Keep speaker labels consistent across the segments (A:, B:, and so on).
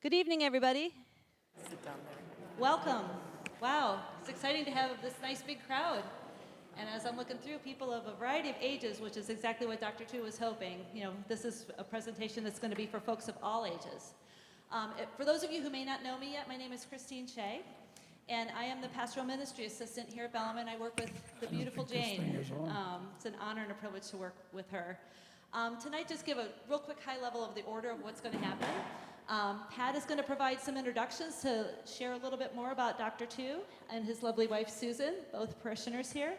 A: Good evening, everybody.
B: Sit down there.
A: Welcome. Wow, it's exciting to have this nice big crowd. And as I'm looking through, people of a variety of ages, which is exactly what Dr. Tu was hoping. You know, this is a presentation that's going to be for folks of all ages. For those of you who may not know me yet, my name is Christine Shea, and I am the Pastoral Ministry Assistant here at Bellarmine. I work with the beautiful Jane. It's an honor and a privilege to work with her. Tonight, just give a real quick high level of the order of what's going to happen. Pat is going to provide some introductions to share a little bit more about Dr. Tu and his lovely wife, Susan, both parishioners here.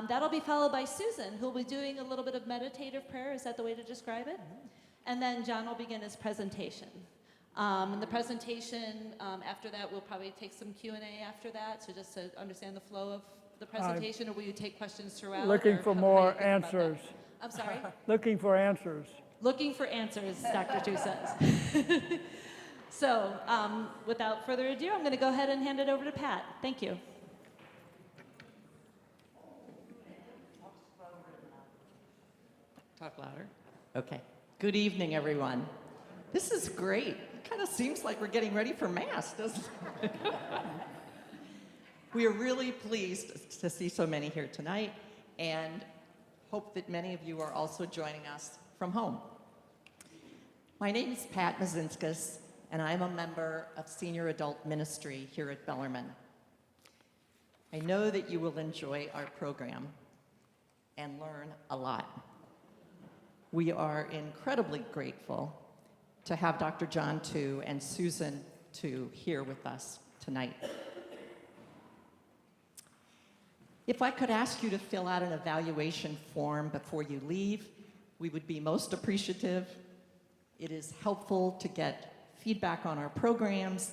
A: That'll be followed by Susan, who will be doing a little bit of meditative prayer. Is that the way to describe it? And then John will begin his presentation. And the presentation, after that, we'll probably take some Q&A after that, so just to understand the flow of the presentation, or will you take questions throughout?
C: Looking for more answers.
A: I'm sorry?
C: Looking for answers.
A: Looking for answers, Dr. Tu says. So, without further ado, I'm going to go ahead and hand it over to Pat. Thank you.
B: Talk louder. Okay. Good evening, everyone. This is great. It kind of seems like we're getting ready for Mass, doesn't it? We are really pleased to see so many here tonight and hope that many of you are also joining us from home. My name is Pat Mazinskis, and I'm a member of Senior Adult Ministry here at Bellarmine. I know that you will enjoy our program and learn a lot. We are incredibly grateful to have Dr. John Tu and Susan Tu here with us tonight. If I could ask you to fill out an evaluation form before you leave, we would be most appreciative. It is helpful to get feedback on our programs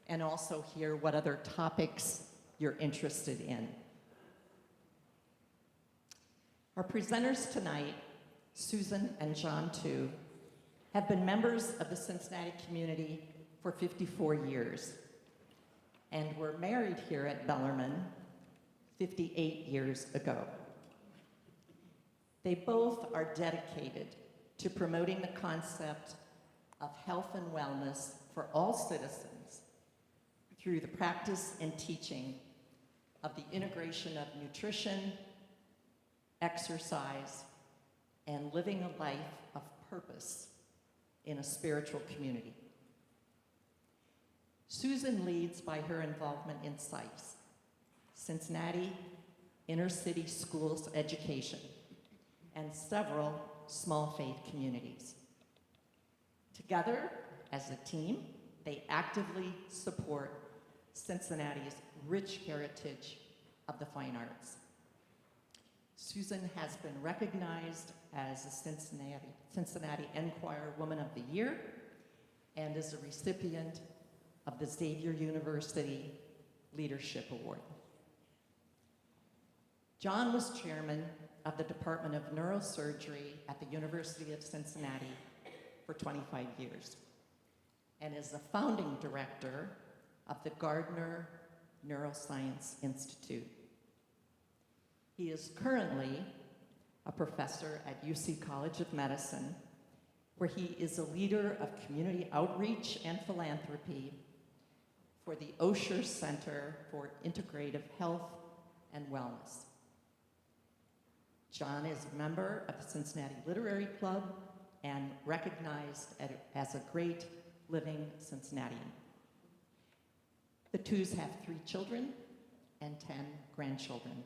B: and also hear what other topics you're interested in. Our presenters tonight, Susan and John Tu, have been members of the Cincinnati community for 54 years and were married here at Bellarmine 58 years ago. They both are dedicated to promoting the concept of health and wellness for all citizens through the practice and teaching of the integration of nutrition, exercise, and living a life of purpose in a spiritual community. Susan leads by her involvement in CICE, Cincinnati Inner City Schools Education, and several small faith communities. Together, as a team, they actively support Cincinnati's rich heritage of the fine arts. Susan has been recognized as a Cincinnati Enquirer Woman of the Year and is a recipient of the Xavier University Leadership Award. John was chairman of the Department of Neurosurgery at the University of Cincinnati for 25 years and is the founding director of the Gardner Neuroscience Institute. He is currently a professor at UC College of Medicine, where he is a leader of community outreach and philanthropy for the Osher Center for Integrative Health and Wellness. John is a member of the Cincinnati Literary Club and recognized as a great living Cincinnatian. The Tus have 3 children and 10 grandchildren.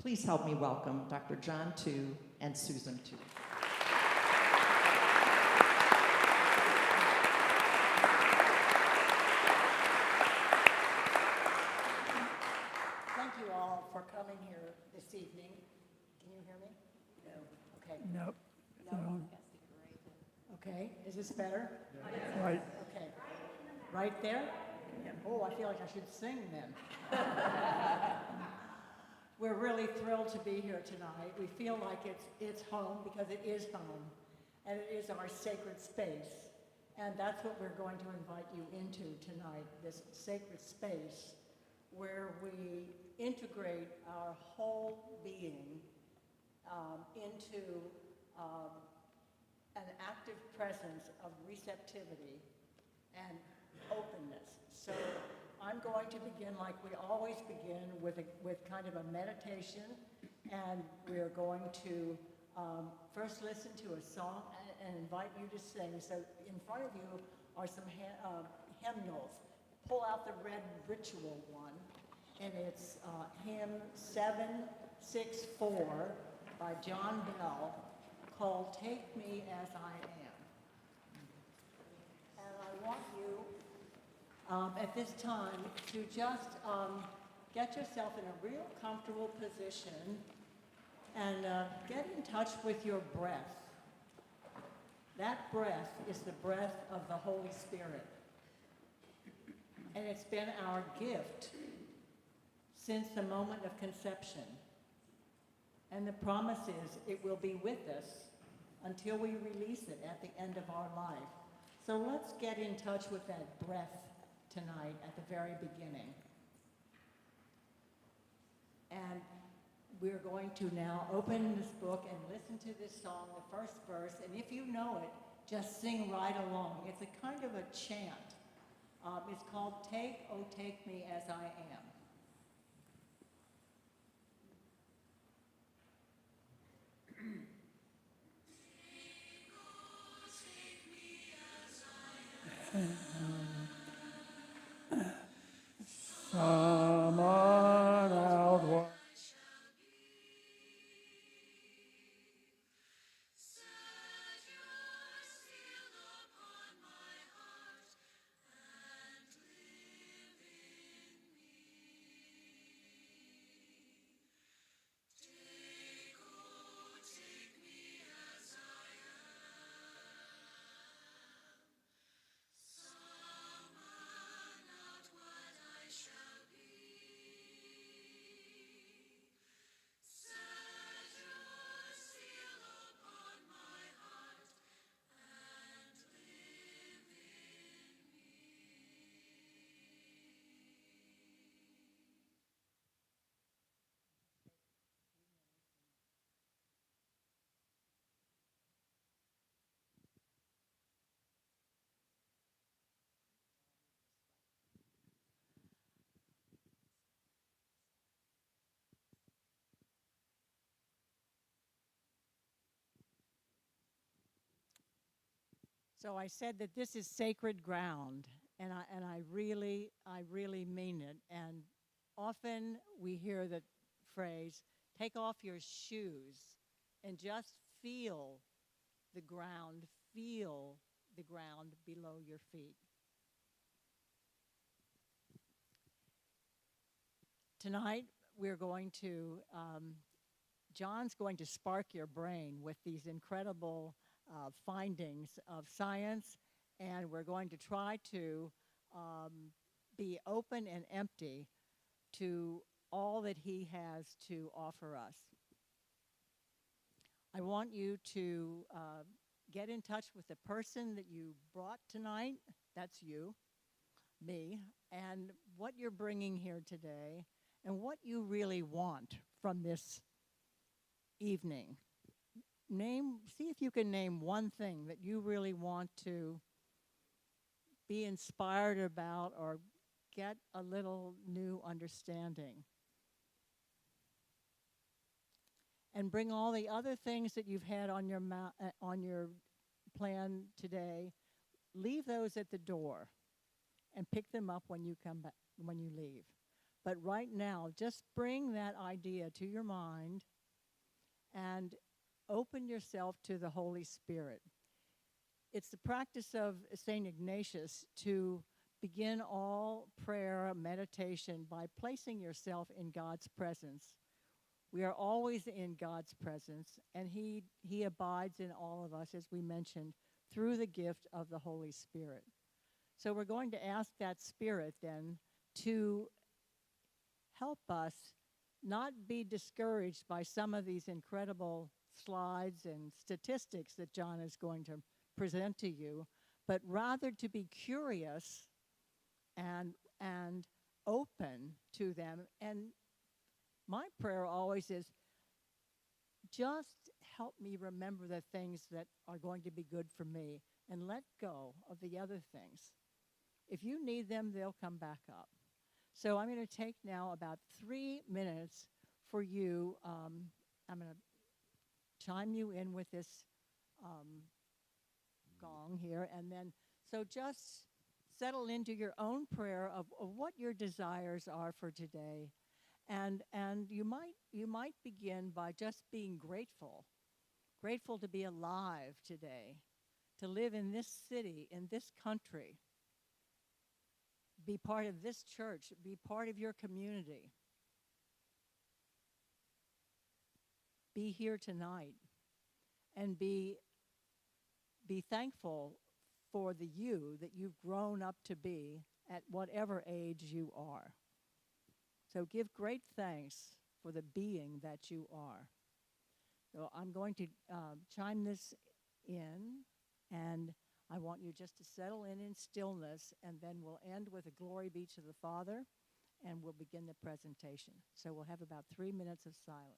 B: Please help me welcome Dr. John Tu and Susan Tu.
D: Thank you all for coming here this evening. Can you hear me? No. Okay.
C: Nope.
D: No? Okay. Is this better?
C: Right.
D: Okay. Right there? Oh, I feel like I should sing then. We're really thrilled to be here tonight. We feel like it's home because it is home, and it is our sacred space. And that's what we're going to invite you into tonight, this sacred space where we integrate our whole being into an active presence of receptivity I'm going to begin like we always begin with kind of a meditation, and we're going to first listen to a song and invite you to sing. So in front of you are some hymnals. Pull out the red ritual one, and it's hymn 764 by John Bell, called "Take Me As I Am." And I want you at this time to just get yourself in a real comfortable position and get in touch with your breath. That breath is the breath of the Holy Spirit. And it's been our gift since the moment of conception. And the promise is it will be with us until we release it at the end of our life. So let's get in touch with that breath tonight at the very beginning. And we're going to now open this book and listen to this song, the first verse, and if you know it, just sing right along. It's a kind of a chant. It's called "Take, Oh Take Me As I Am."
C: Someone outward.
D: So I said that this is sacred ground, and I really mean it. And often we hear the phrase, "Take off your shoes and just feel the ground below your feet." Tonight we're going to, John's going to spark your brain with these incredible findings of science, and we're going to try to be open and empty to all that he has to offer us. I want you to get in touch with the person that you brought tonight. That's you, me, and what you're bringing here today, and what you really want from this evening. See if you can name one thing that you really want to be inspired about or get a little new understanding. And bring all the other things that you've had on your plan today. Leave those at the door and pick them up when you come back, when you leave. But right now, just bring that idea to your mind and open yourself to the Holy Spirit. It's the practice of St. Ignatius to begin all prayer, meditation by placing yourself in God's presence. We are always in God's presence, and He abides in all of us, as we mentioned, through the gift of the Holy Spirit. So we're going to ask that Spirit then to help us not be discouraged by some of these incredible slides and statistics that John is going to present to you, but rather to be curious and open to them. And my prayer always is, just help me remember the things that are going to be good for me and let go of the other things. If you need them, they'll come back up. So I'm going to take now about 3 minutes for you. I'm going to chime you in with this gong here, and then so just settle into your own prayer of what your desires are for today, and you might begin by just being grateful to be alive today, to live in this city, in this country, be part of this church, be part of your community, be here tonight, and be thankful for the you that you've grown up to be at whatever age you are. So give great thanks for the being that you are. So I'm going to chime this in, and I want you just to settle in stillness, and then we'll end with a glory be to the Father, and we'll begin the presentation. So we'll have about 3 minutes of silence.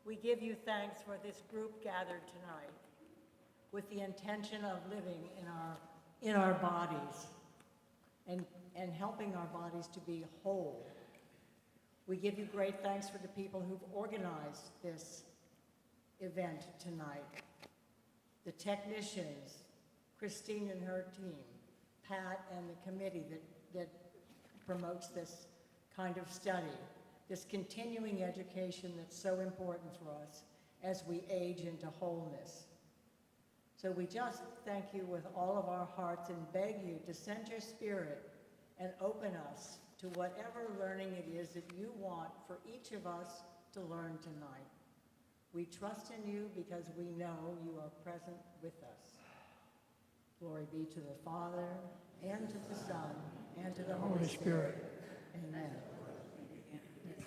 D: We give you thanks for this group gathered tonight with the intention of living in our bodies and helping our bodies to be whole. We give you great thanks for the people who've organized this event tonight. The technicians, Christine and her team, Pat and the committee that promotes this kind of study, this continuing education that's so important for us as we age into wholeness. So we just thank you with all of our hearts and beg you to send your spirit and open us to whatever learning it is that you want for each of us to learn tonight. We trust in you because we know you are present with us. Glory be to the Father, and to the Son, and to the Holy Spirit. Amen.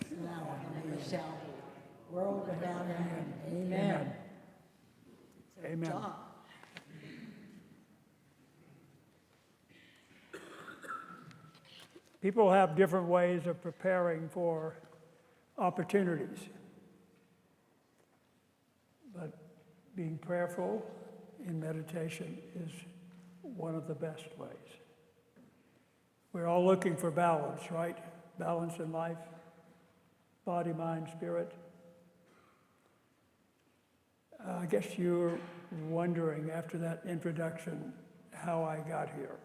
D: It's now and ever shall be, world without end. Amen. So,
C: Amen.
D: John.
C: People have different ways of preparing for opportunities. But being prayerful in meditation is one of the best ways. We're all looking for balance, right? Balance in life, body, mind, spirit. I guess you're wondering after that introduction how I got here.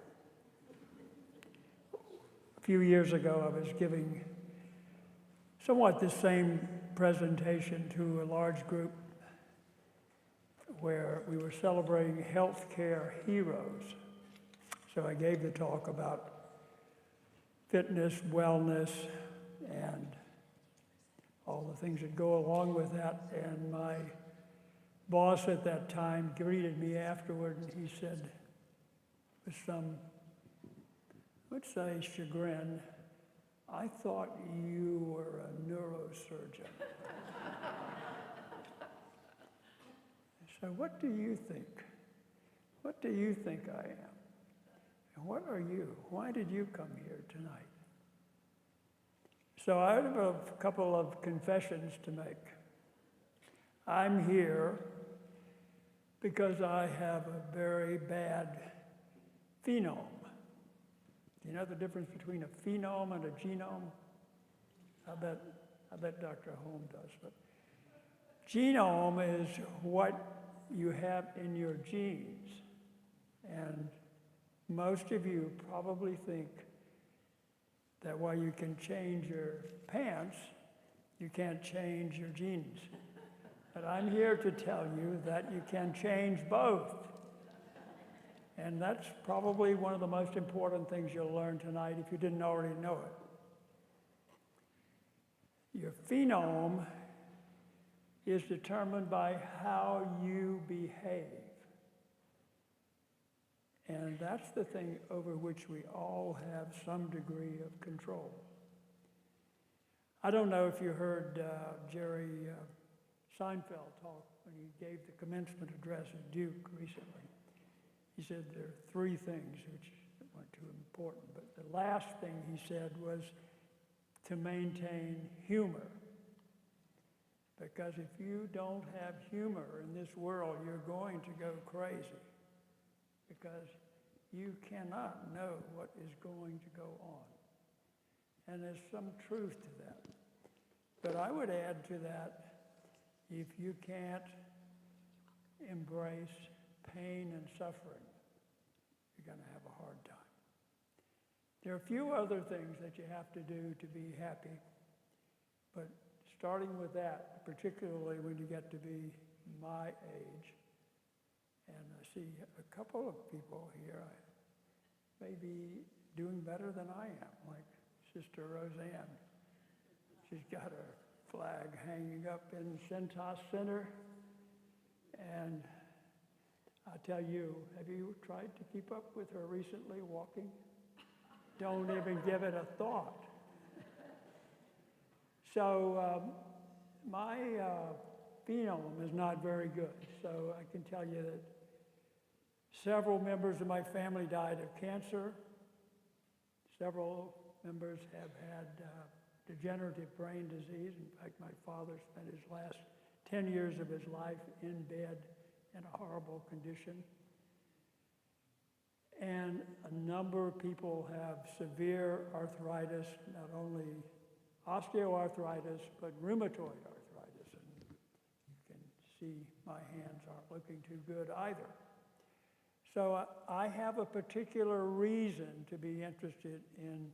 C: A few years ago, I was giving somewhat the same presentation to a large group where we were celebrating healthcare heroes. So I gave the talk about fitness, wellness, and all the things that go along with that. And my boss at that time greeted me afterward, and he said, with some, let's say, chagrin, "I thought you were a neurosurgeon." So what do you think? What do you think I am? And what are you? Why did you come here tonight? So I have a couple of confessions to make. I'm here because I have a very bad phenome. Do you know the difference between a phenome and a genome? I bet Dr. Holm does. But genome is what you have in your genes. And most of you probably think that while you can change your pants, you can't change your genes. But I'm here to tell you that you can change both. And that's probably one of the most important things you'll learn tonight if you didn't already know it. Your phenome is determined by how you behave. And that's the thing over which we all have some degree of control. I don't know if you heard Jerry Seinfeld talk when he gave the commencement address at Duke recently. He said there are three things which weren't too important, but the last thing he said was to maintain humor. Because if you don't have humor in this world, you're going to go crazy. Because you cannot know what is going to go on. And there's some truth to that. But I would add to that, if you can't embrace pain and suffering, you're going to have a hard time. There are a few other things that you have to do to be happy, but starting with that, particularly when you get to be my age, and I see a couple of people here may be doing better than I am, like Sister Roseanne. She's got her flag hanging up in Centos Center, and I tell you, have you tried to keep up with her recently walking? Don't even give it a thought. So my phenome is not very good. So I can tell you that several members of my family died of cancer. Several members have had degenerative brain disease. In fact, my father spent his last 10 years of his life in bed in a horrible condition. And a number of people have severe arthritis, not only osteoarthritis, but rheumatoid arthritis. And you can see my hands aren't looking too good either. So I have a particular reason to be interested in,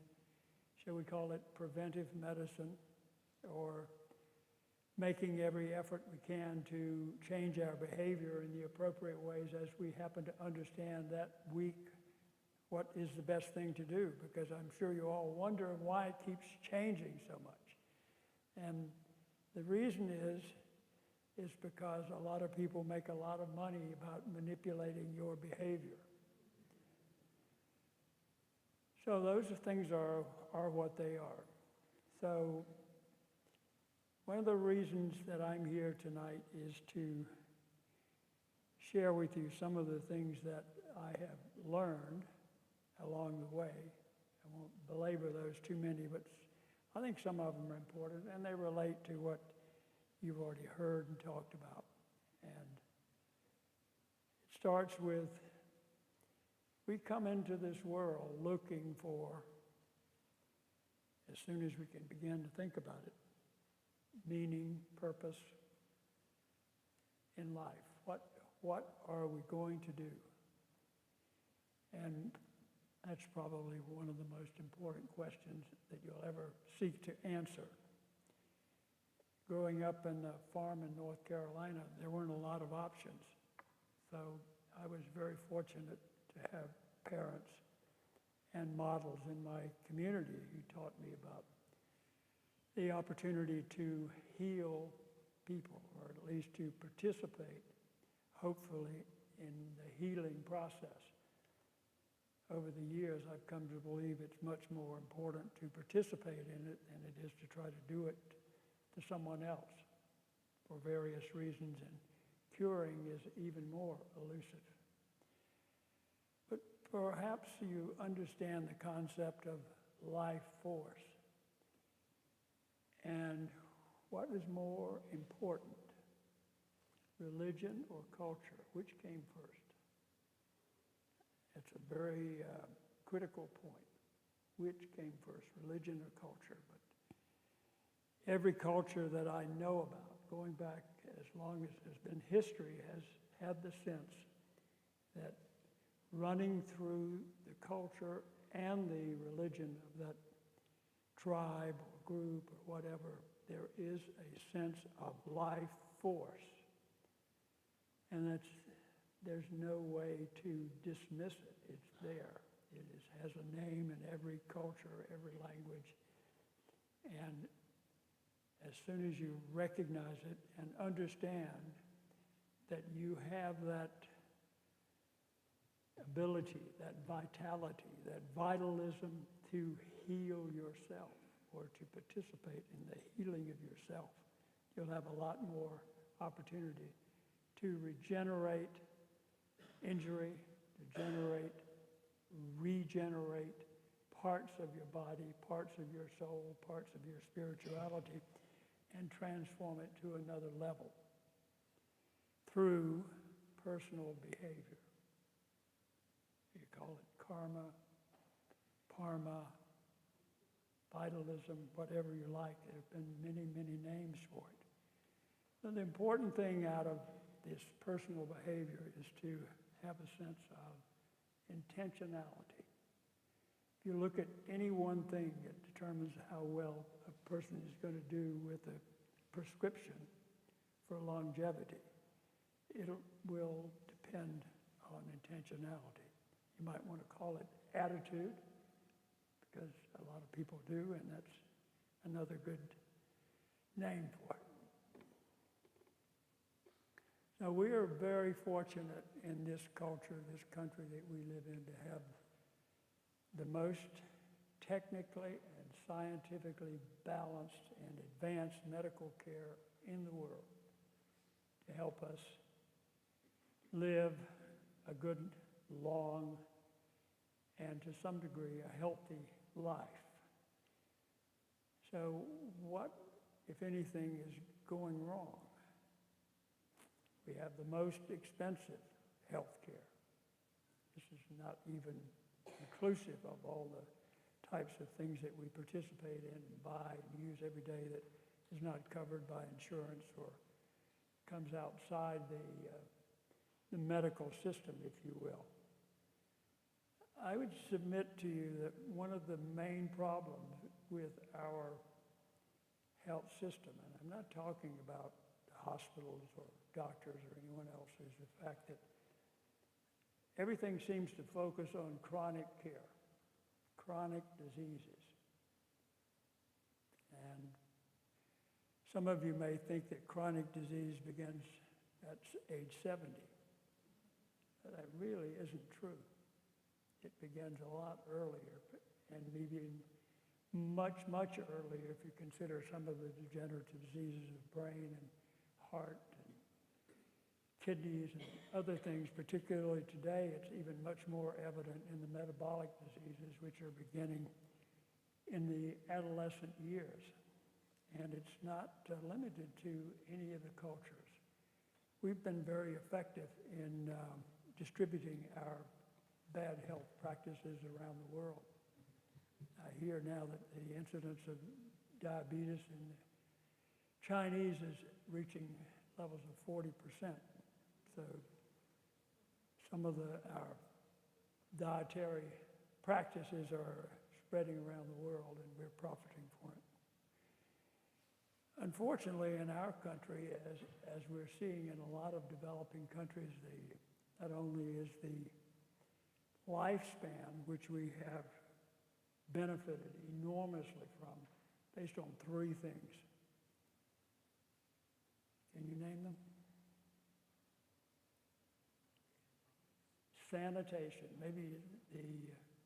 C: shall we call it preventive medicine, or making every effort we can to change our behavior in the appropriate ways as we happen to understand that week what is the best thing to do, because I'm sure you all wonder why it keeps changing so much. And the reason is because a lot of people make a lot of money about manipulating your behavior. So those things are what they are. So one of the reasons that I'm here tonight is to share with you some of the things that I have learned along the way. I won't belabor those too many, but I think some of them are important, and they relate to what you've already heard and talked about. And it starts with, we come into this world looking for, as soon as we can begin to think about it, meaning, purpose in life. What are we going to do? And that's probably one of the most important questions that you'll ever seek to answer. Growing up in the farm in North Carolina, there weren't a lot of options. So I was very fortunate to have parents and models in my community who taught me about the opportunity to heal people, or at least to participate, hopefully, in the healing process. Over the years, I've come to believe it's much more important to participate in it than it is to try to do it to someone else for various reasons, and curing is even more elusive. But perhaps you understand the concept of life force. And what is more important, religion or culture? Which came first? It's a very critical point. Which came first, religion or culture? But every culture that I know about, going back as long as there's been history, has had the sense that running through the culture and the religion of that tribe or group or whatever, there is a sense of life force. And there's no way to dismiss it. It's there. It has a name in every culture, every language. And as soon as you recognize it and understand that you have that ability, that vitality, that vitalism to heal yourself or to participate in the healing of yourself, you'll have a lot more opportunity to regenerate injury, to regenerate parts of your body, parts of your soul, parts of your spirituality, and transform it to another level through personal behavior. You call it karma, parma, vitalism, whatever you like. There have been many, many names for it. But the important thing out of this personal behavior is to have a sense of intentionality. If you look at any one thing, it determines how well a person is going to do with a prescription for longevity. It will depend on intentionality. You might want to call it attitude, because a lot of people do, and that's another good name for it. Now, we are very fortunate in this culture, this country that we live in, to have the most technically and scientifically balanced and advanced medical care in the world to help us live a good, long, and to some degree a healthy life. So what, if anything, is going wrong? We have the most expensive health care. This is not even inclusive of all the types of things that we participate in and buy and use every day that is not covered by insurance or comes outside the medical system, if you will. I would submit to you that one of the main problems with our health system, and I'm not talking about hospitals or doctors or anyone else, is the fact that everything seems to focus on chronic care, chronic diseases. And some of you may think that chronic disease begins at age 70. But that really isn't true. It begins a lot earlier, and maybe much, much earlier if you consider some of the degenerative diseases of brain and heart and kidneys and other things. Particularly today, it's even much more evident in the metabolic diseases, which are beginning in the adolescent years. And it's not limited to any of the cultures. We've been very effective in distributing our bad health practices around the world. I hear now that the incidence of diabetes in the Chinese is reaching levels of 40%. So some of our dietary practices are spreading around the world, and we're profiting for it. Unfortunately, in our country, as we're seeing in a lot of developing countries, not only is the lifespan, which we have benefited enormously from, based on three things. Can you name them? Sanitation. Maybe the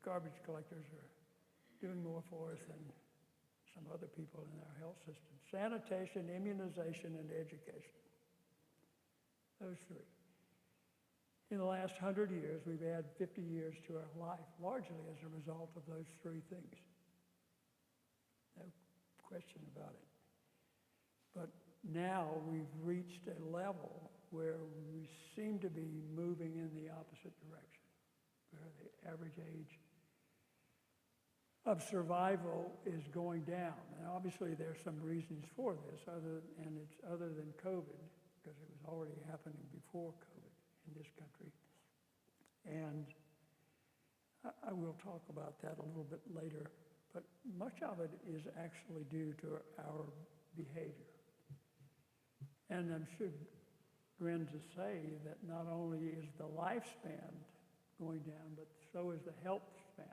C: garbage collectors are doing more for us than some other people in our health system. Sanitation, immunization, and education. Those three. In the last 100 years, we've added 50 years to our life, largely as a result of those three things. No question about it. But now we've reached a level where we seem to be moving in the opposite direction, where the average age of survival is going down. And obviously there's some reasons for this, and it's other than COVID, because it was already happening before COVID in this country. And I will talk about that a little bit later, but much of it is actually due to our behavior. And I'm chagrined to say that not only is the lifespan going down, but so is the health span.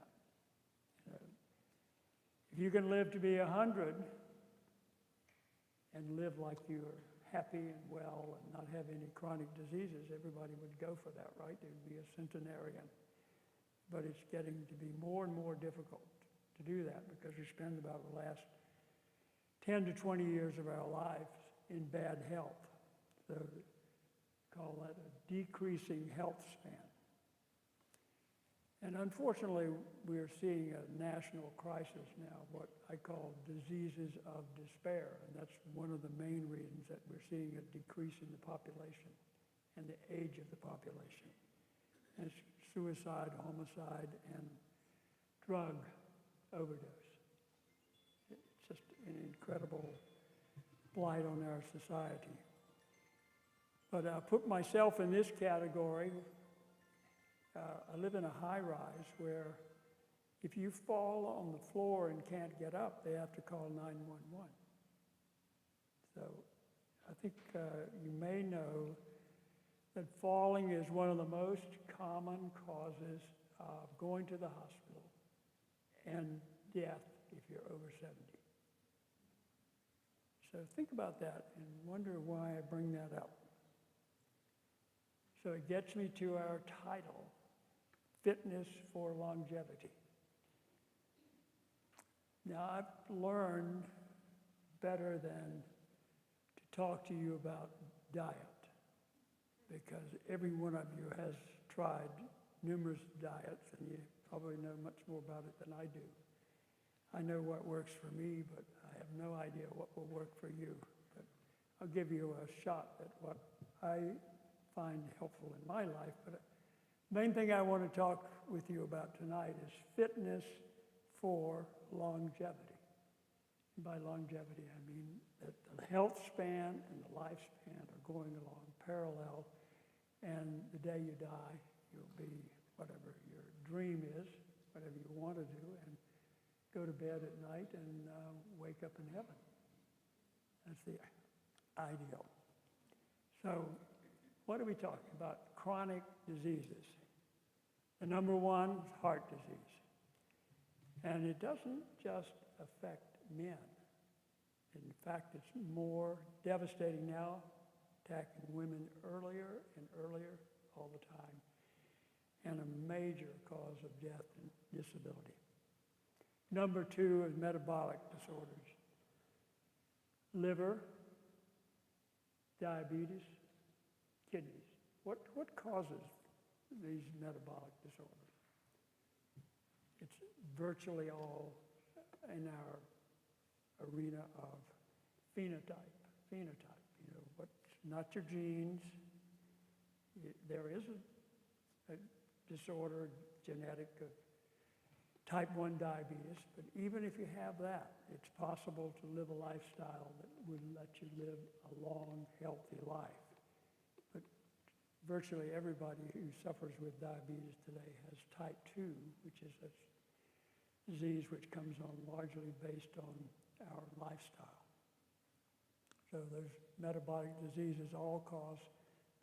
C: If you can live to be 100 and live like you're happy and well and not have any chronic diseases, everybody would go for that, right? It would be a centenarian. But it's getting to be more and more difficult to do that because we spend about the last 10 to 20 years of our lives in bad health. So call that a decreasing health span. And unfortunately, we're seeing a national crisis now, what I call diseases of despair. And that's one of the main reasons that we're seeing a decrease in the population and the age of the population. And it's suicide, homicide, and drug overdose. It's just an incredible blight on our society. But I put myself in this category. I live in a high-rise where if you fall on the floor and can't get up, they have to call 911. So I think you may know that falling is one of the most common causes of going to the hospital and death if you're over 70. So think about that and wonder why I bring that up. So it gets me to our title, Fitness for Longevity. Now, I've learned better than to talk to you about diet, because every one of you has tried numerous diets, and you probably know much more about it than I do. I know what works for me, but I have no idea what will work for you. But I'll give you a shot at what I find helpful in my life. But the main thing I want to talk with you about tonight is fitness for longevity. And by longevity, I mean that the health span and the lifespan are going along parallel, and the day you die, you'll be whatever your dream is, whatever you want to do, and go to bed at night and wake up in heaven. That's the ideal. So what are we talking about? Chronic diseases. The number one is heart disease. And it doesn't just affect men. In fact, it's more devastating now, attacking women earlier and earlier all the time, and a major cause of death and disability. Number two is metabolic disorders. Liver, diabetes, kidneys. What causes these metabolic disorders? It's virtually all in our arena of phenotype. You know, what's not your genes. There is a disorder, genetic, of type 1 diabetes, but even if you have that, it's possible to live a lifestyle that would let you live a long, healthy life. But virtually everybody who suffers with diabetes today has type 2, which is a disease which comes on largely based on our lifestyle. So those metabolic diseases all cause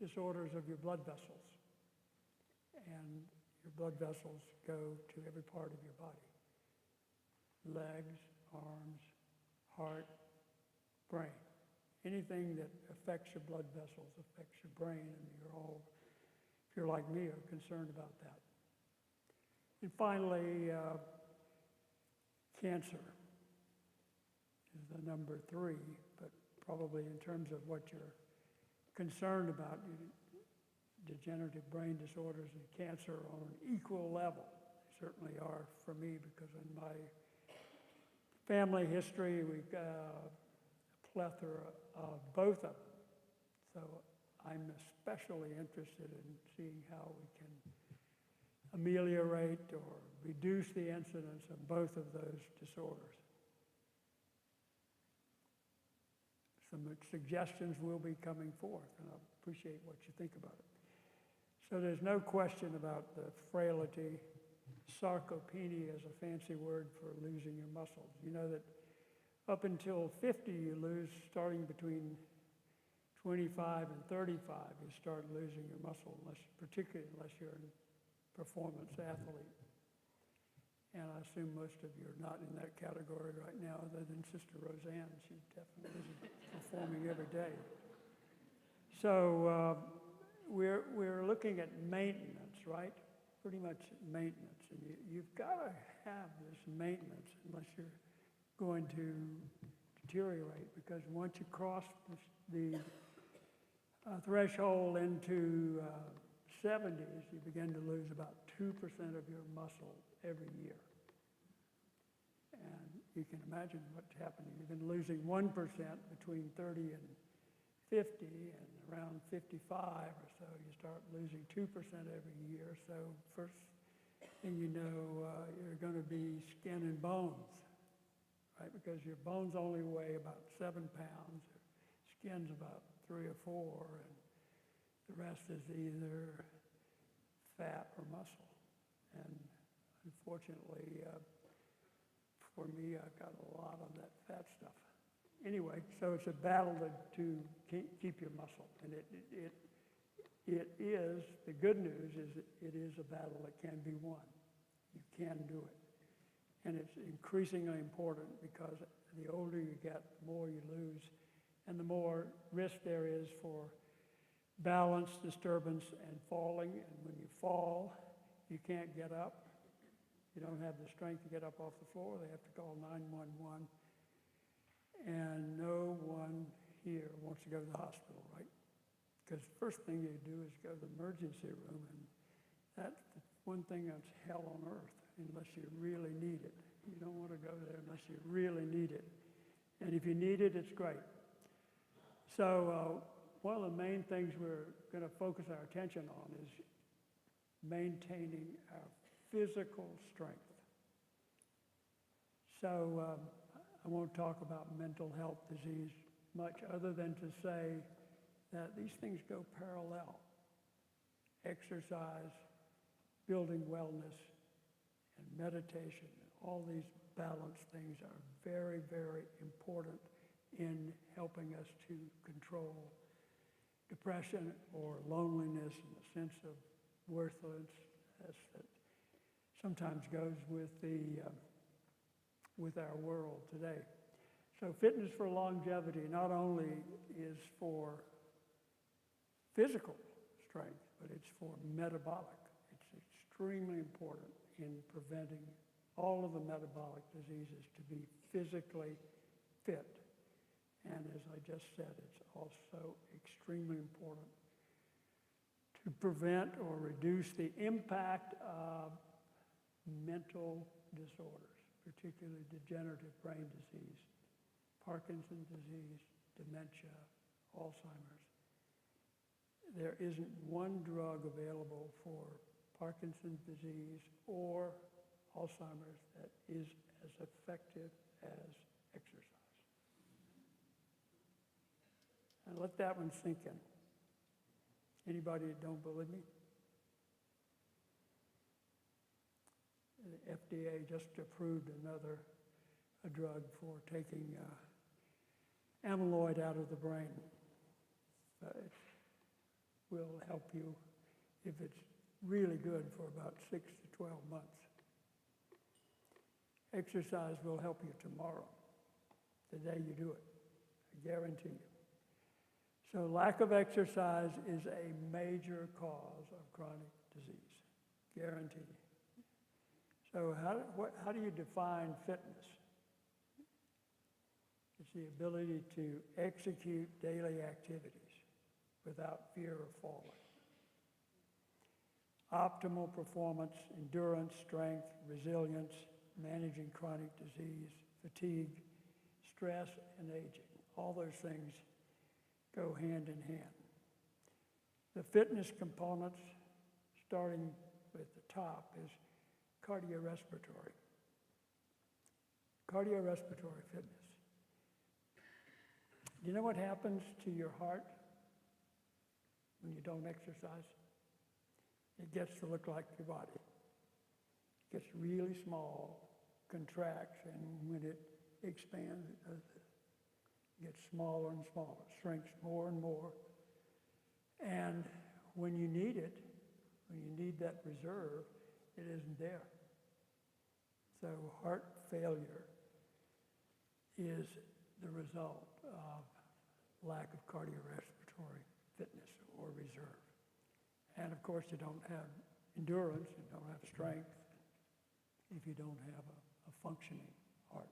C: disorders of your blood vessels. And your blood vessels go to every part of your body. Legs, arms, heart, brain. Anything that affects your blood vessels affects your brain, and you're all, if you're like me, are concerned about that. And finally, cancer is the number 3, but probably in terms of what you're concerned about, degenerative brain disorders and cancer are on an equal level. They certainly are for me, because in my family history, we've got a plethora of both of them. So I'm especially interested in seeing how we can ameliorate or reduce the incidence of both of those disorders. Some suggestions will be coming forth, and I appreciate what you think about it. So there's no question about the frailty. Sarcopenia is a fancy word for losing your muscles. You know that up until 50, you lose, starting between 25 and 35, you start losing your muscle, particularly unless you're a performance athlete. And I assume most of you are not in that category right now, other than Sister Roseanne. She definitely isn't performing every day. So we're looking at maintenance, right? Pretty much maintenance. And you've got to have this maintenance unless you're going to deteriorate, because once you cross the threshold into 70s, you begin to lose about 2% of your muscle every year. And you can imagine what's happening. You've been losing 1% between 30 and 50, and around 55 or so, you start losing 2% every year. So first thing you know, you're going to be skin and bones, right? Because your bones only weigh about 7 pounds, skin's about 3 or 4, and the rest is either fat or muscle. And unfortunately, for me, I've got a lot of that fat stuff. Anyway, so it's a battle to keep your muscle. And it is, the good news is it is a battle that can be won. You can do it. And it's increasingly important, because the older you get, the more you lose, and the more risk there is for balance disturbance and falling. And when you fall, you can't get up. You don't have the strength to get up off the floor. They have to call 911. And no one here wants to go to the hospital, right? Because the first thing you do is go to the emergency room, and that's the one thing that's hell on earth, unless you really need it. You don't want to go there unless you really need it. And if you need it, it's great. So one of the main things we're going to focus our attention on is maintaining our physical strength. So I won't talk about mental health disease much other than to say that these things go parallel. Exercise, building wellness, and meditation, all these balanced things are very, very important in helping us to control depression or loneliness and the sense of worthlessness that sometimes goes with our world today. So fitness for longevity not only is for physical strength, but it's for metabolic. It's extremely important in preventing all of the metabolic diseases to be physically fit. And as I just said, it's also extremely important to prevent or reduce the impact of mental disorders, particularly degenerative brain disease, Parkinson's disease, dementia, Alzheimer's. There isn't one drug available for Parkinson's disease or Alzheimer's that is as effective as exercise. And let that one sink in. Anybody that don't believe me? The FDA just approved a drug for taking amyloid out of the brain. It will help you if it's really good for about 6 to 12 months. Exercise will help you tomorrow, the day you do it, I guarantee you. So lack of exercise is a major cause of chronic disease, guaranteed. So how do you define fitness? It's the ability to execute daily activities without fear of falling. Optimal performance, endurance, strength, resilience, managing chronic disease, fatigue, stress, and aging. All those things go hand in hand. The fitness components, starting with the top, is cardiorespiratory. Cardiorespiratory fitness. Do you know what happens to your heart when you don't exercise? It gets to look like your body. It gets really small, contracts, and when it expands, it gets smaller and smaller, shrinks more and more. And when you need it, when you need that reserve, it isn't there. So heart failure is the result of lack of cardiorespiratory fitness or reserve. And of course, you don't have endurance, you don't have strength if you don't have a functioning heart.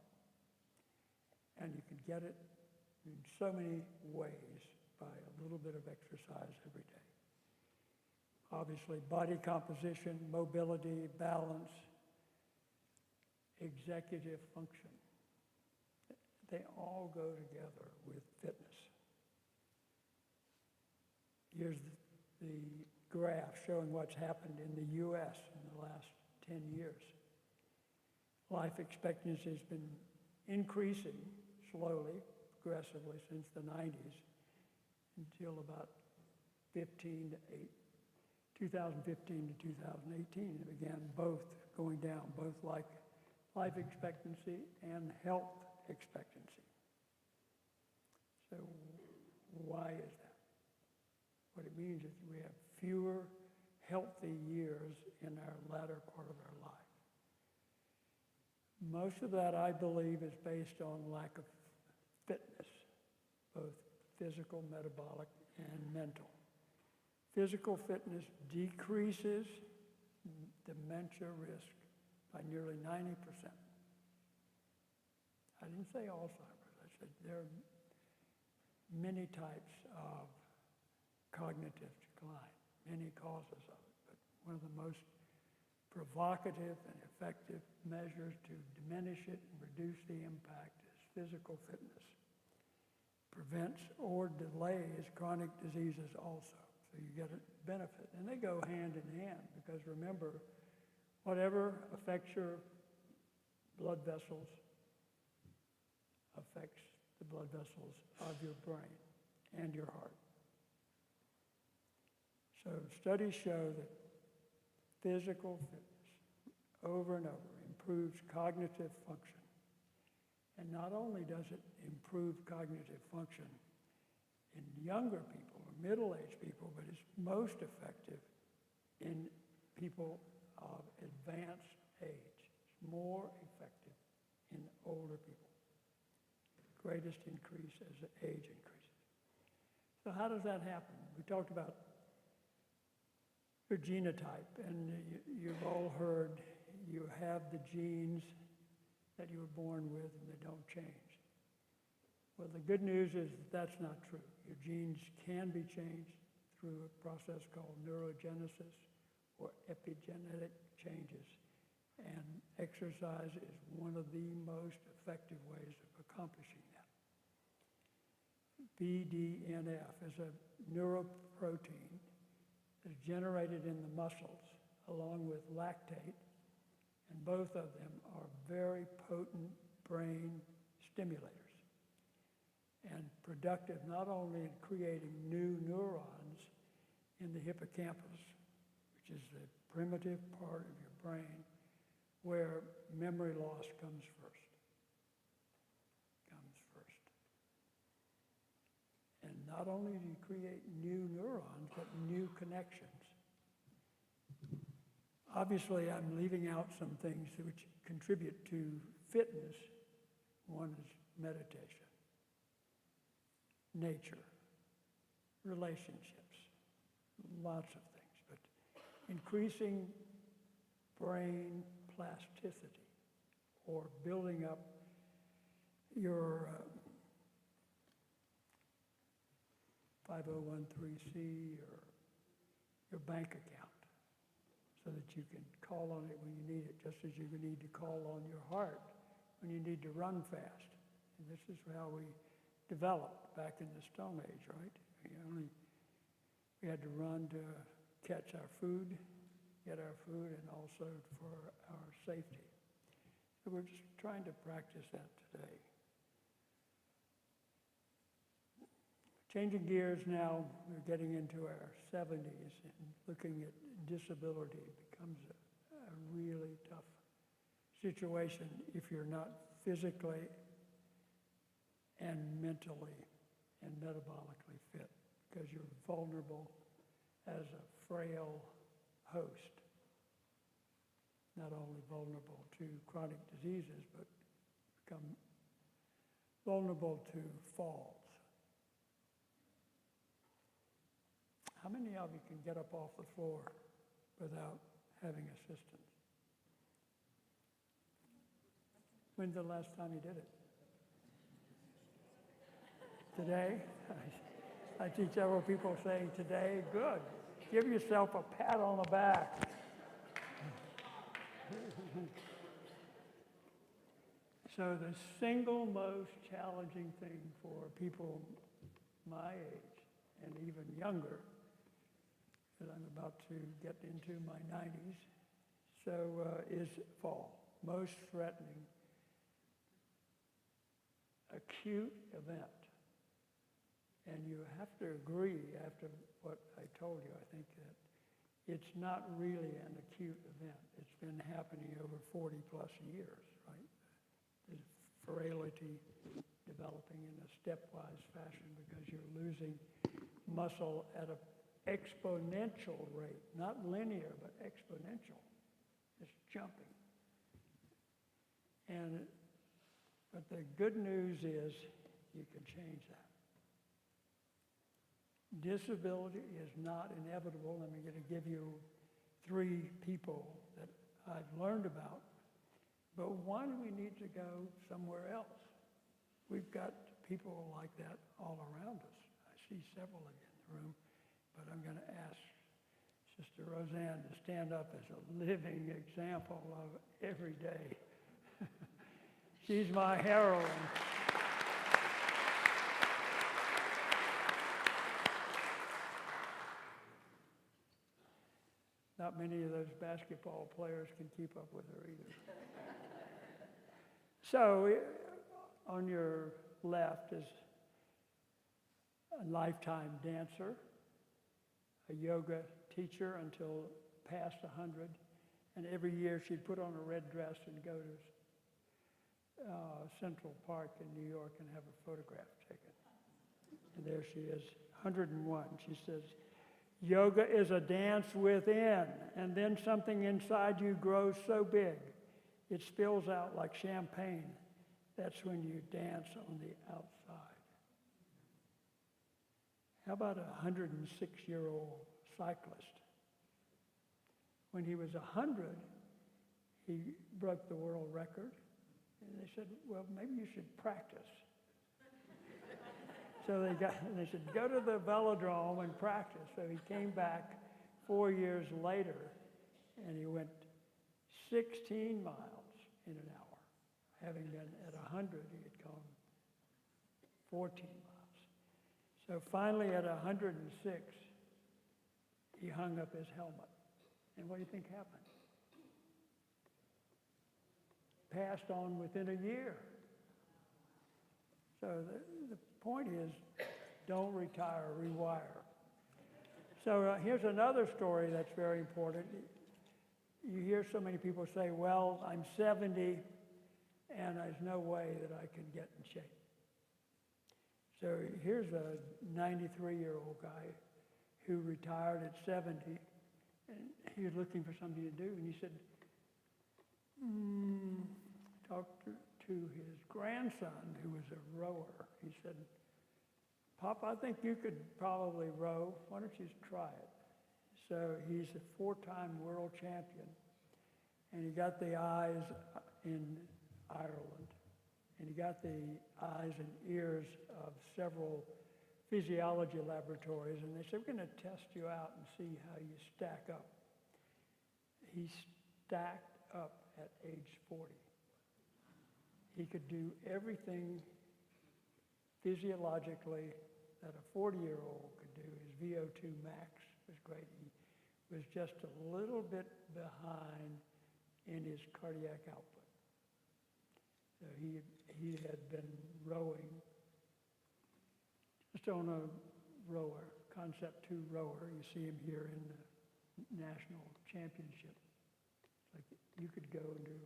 C: And you can get it in so many ways by a little bit of exercise every day. Obviously, body composition, mobility, balance, executive function. They all go together with fitness. Here's the graph showing what's happened in the U.S. in the last 10 years. Life expectancy has been increasing slowly, progressively since the 90s until about 2015 to 2018. It began both going down, both like life expectancy and health expectancy. So why is that? What it means is we have fewer healthy years in our latter part of our life. Most of that, I believe, is based on lack of fitness, both physical, metabolic, and mental. Physical fitness decreases dementia risk by nearly 90%. I didn't say Alzheimer's. I said there are many types of cognitive decline, many causes of it, but one of the most provocative and effective measures to diminish it and reduce the impact is physical fitness. prevents or delays chronic diseases also. So you get a benefit. And they go hand in hand because remember, whatever affects your blood vessels affects the blood vessels of your brain and your heart. So studies show that physical fitness over and over improves cognitive function. And not only does it improve cognitive function in younger people or middle-aged people, but it's most effective in people of advanced age. It's more effective in older people. Greatest increase as the age increases. So how does that happen? We talked about your genotype, and you've all heard you have the genes that you were born with and they don't change. Well, the good news is that that's not true. Your genes can be changed through a process called neurogenesis or epigenetic changes. And exercise is one of the most effective ways of accomplishing that. BDNF is a neuroprotein that is generated in the muscles along with lactate, and both of them are very potent brain stimulators and productive not only in creating new neurons in the hippocampus, which is the primitive part of your brain where memory loss comes first. And not only do you create new neurons, but new connections. Obviously, I'm leaving out some things which contribute to fitness. One is meditation, nature, relationships, lots of things, but increasing brain plasticity or building up your 5013C or your bank account so that you can call on it when you need it, just as you need to call on your heart when you need to run fast. And this is how we developed back in the Stone Age, right? We had to run to catch our food, get our food, and also for our safety. So we're just trying to practice that today. Changing gears now, we're getting into our 70s and looking at disability becomes a really tough situation if you're not physically and mentally and metabolically fit, because you're vulnerable as a frail host. Not only vulnerable to chronic diseases, but become vulnerable to falls. How many of you can get up off the floor without having assistance? When's the last time you did it? Today? I see several people saying today, good. Give yourself a pat on the back. So the single most challenging thing for people my age and even younger, because I'm about to get into my 90s, is fall. Most threatening acute event. And you have to agree, after what I told you, I think that it's not really an acute event. It's been happening over 40 plus years, right? There's frailty developing in a stepwise fashion because you're losing muscle at an exponential rate, not linear, but exponential. It's jumping. But the good news is you can change that. Disability is not inevitable. I'm going to give you 3 people that I've learned about, but one, we need to go somewhere else. We've got people like that all around us. I see several of you in the room, but I'm going to ask Sister Roseanne to stand up as a living example of every day. She's my heroine. Not many of those basketball players can keep up with her either. So on your left is a lifetime dancer, a yoga teacher until past 100, and every year she'd put on a red dress and go to Central Park in New York and have a photograph taken. And there she is, 101. She says, yoga is a dance within, and then something inside you grows so big, it spills out like champagne. That's when you dance on the outside. How about a 106-year-old cyclist? When he was 100, he broke the world record. And they said, well, maybe you should practice. So they said, go to the velodrome and practice. So he came back 4 years later, and he went 16 miles in an hour. Having been at 100, he had gone 14 miles. So finally, at 106, he hung up his helmet. And what do you think happened? Passed on within a year. So the point is, don't retire, rewire. So here's another story that's very important. You hear so many people say, well, I'm 70 and there's no way that I can get in shape. So here's a 93-year-old guy who retired at 70, and he was looking for something to do, and he said, talked to his grandson, who was a rower. He said, Pop, I think you could probably row. Why don't you try it? So he's a 4-time world champion, and he got the eyes in Ireland, and he got the eyes and ears of several physiology laboratories, and they said, we're going to test you out and see how you stack up. He stacked up at age 40. He could do everything physiologically that a 40-year-old could do. His VO2 max was great. He was just a little bit behind in his cardiac output. So he had been rowing just on a rower, Concept 2 rower. You see him here in the national championship. Like you could go and do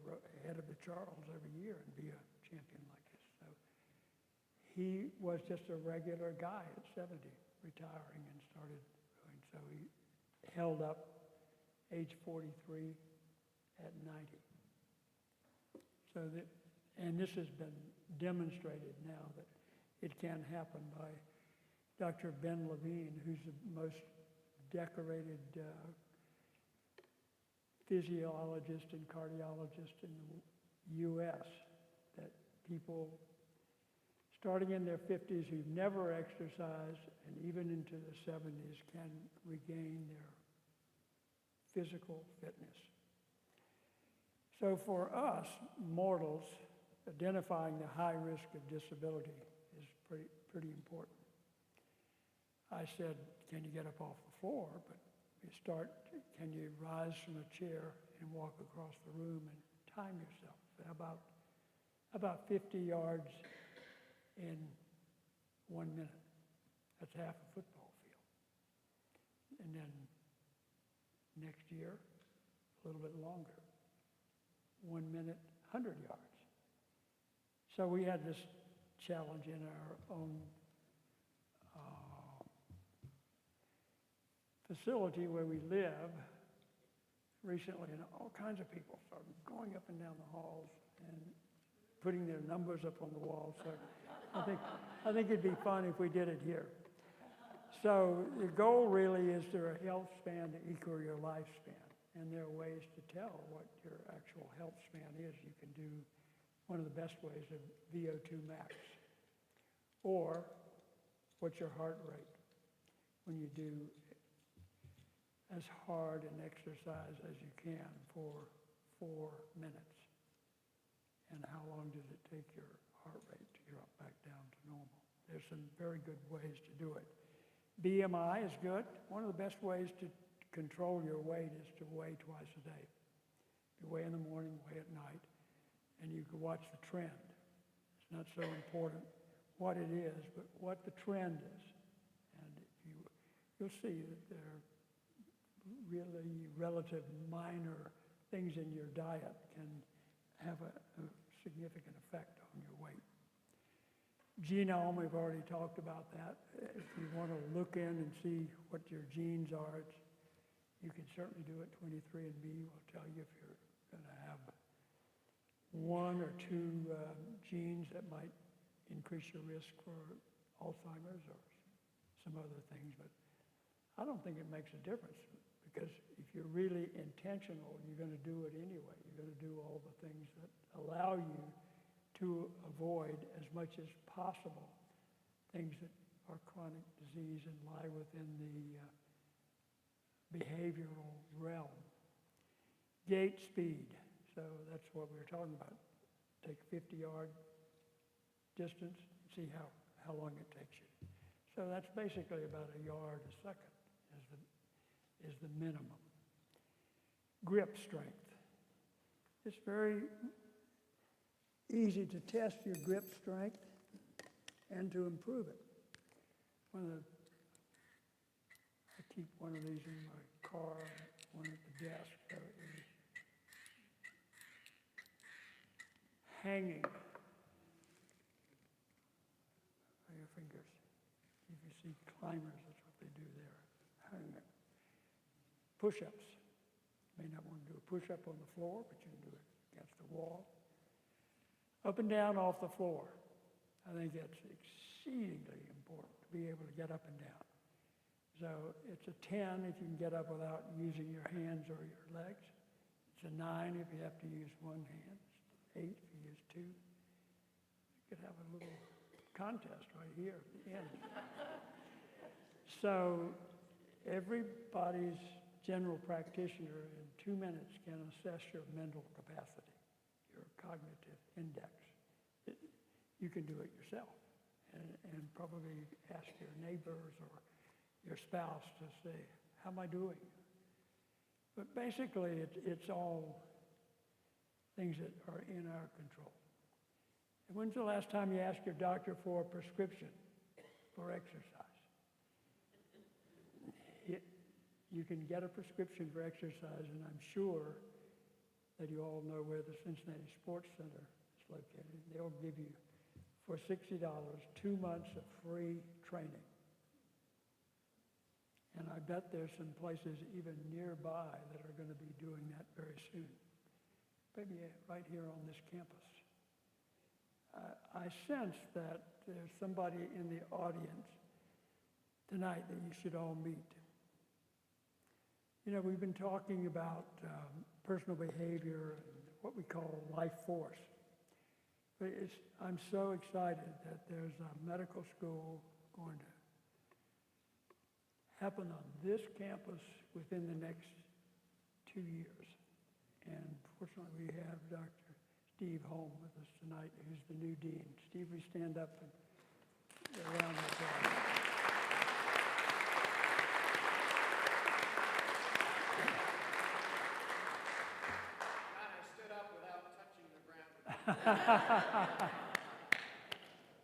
C: ahead of the Charles every year and be a champion like this. So he was just a regular guy at 70, retiring and started rowing. So he held up age 43 at 90. So that, and this has been demonstrated now that it can happen by Dr. Bellarmine, who's the most decorated physiologist and cardiologist in the U.S., that people starting in their 50s who've never exercised and even into the 70s can regain their physical fitness. So for us, mortals, identifying the high risk of disability is pretty important. I said, can you get up off the floor? But you start, can you rise from a chair and walk across the room and time yourself? About 50 yards in 1 minute. That's half a football field. And then next year, a little bit longer. 1 minute, 100 yards. So we had this challenge in our own facility where we live recently, and all kinds of people started going up and down the halls and putting their numbers up on the wall. So I think it'd be fun if we did it here. So the goal really is there a health span to equal your lifespan, and there are ways to tell what your actual health span is. You can do one of the best ways of VO2 max, or what's your heart rate when you do as hard an exercise as you can for 4 minutes. And how long does it take your heart rate to drop back down to normal? There's some very good ways to do it. BMI is good. One of the best ways to control your weight is to weigh twice a day. You weigh in the morning, weigh at night, and you can watch the trend. It's not so important what it is, but what the trend is. And you'll see that there are really relative minor things in your diet can have a significant effect on your weight. Genome, we've already talked about that. If you want to look in and see what your genes are, you can certainly do it. 23andMe will tell you if you're going to have one or two genes that might increase your risk for Alzheimer's or some other things. But I don't think it makes a difference, because if you're really intentional, you're going to do it anyway. You're going to do all the things that allow you to avoid as much as possible things that are chronic disease and lie within the behavioral realm. Gait speed, so that's what we were talking about. Take a 50-yard distance, see how long it takes you. So that's basically about a yard a second is the minimum. Grip strength. It's very easy to test your grip strength and to improve it. I keep one of these in my car, one at the desk. So it is hanging by your fingers. If you see climbers, that's what they do there. Hanging. Push-ups. You may not want to do a push-up on the floor, but you can do it against the wall. Up and down off the floor. I think that's exceedingly important to be able to get up and down. So it's a 10 if you can get up without using your hands or your legs. It's a 9 if you have to use one hand. It's 8 if you use two. You could have a little contest right here at the end. So everybody's general practitioner in 2 minutes can assess your mental capacity, your cognitive index. You can do it yourself and probably ask your neighbors or your spouse to say, how am I doing? But basically, it's all things that are in our control. And when's the last time you asked your doctor for a prescription for exercise? You can get a prescription for exercise, and I'm sure that you all know where the Cincinnati Sports Center is located. They'll give you, for $60, 2 months of free training. And I bet there's some places even nearby that are going to be doing that very soon. Maybe right here on this campus. I sense that there's somebody in the audience tonight that you should all meet. You know, we've been talking about personal behavior and what we call life force. But I'm so excited that there's a medical school going to happen on this campus within the next 2 years. And fortunately, we have Dr. Steve Holm with us tonight, who's the new dean. Steve, we stand up and around the table.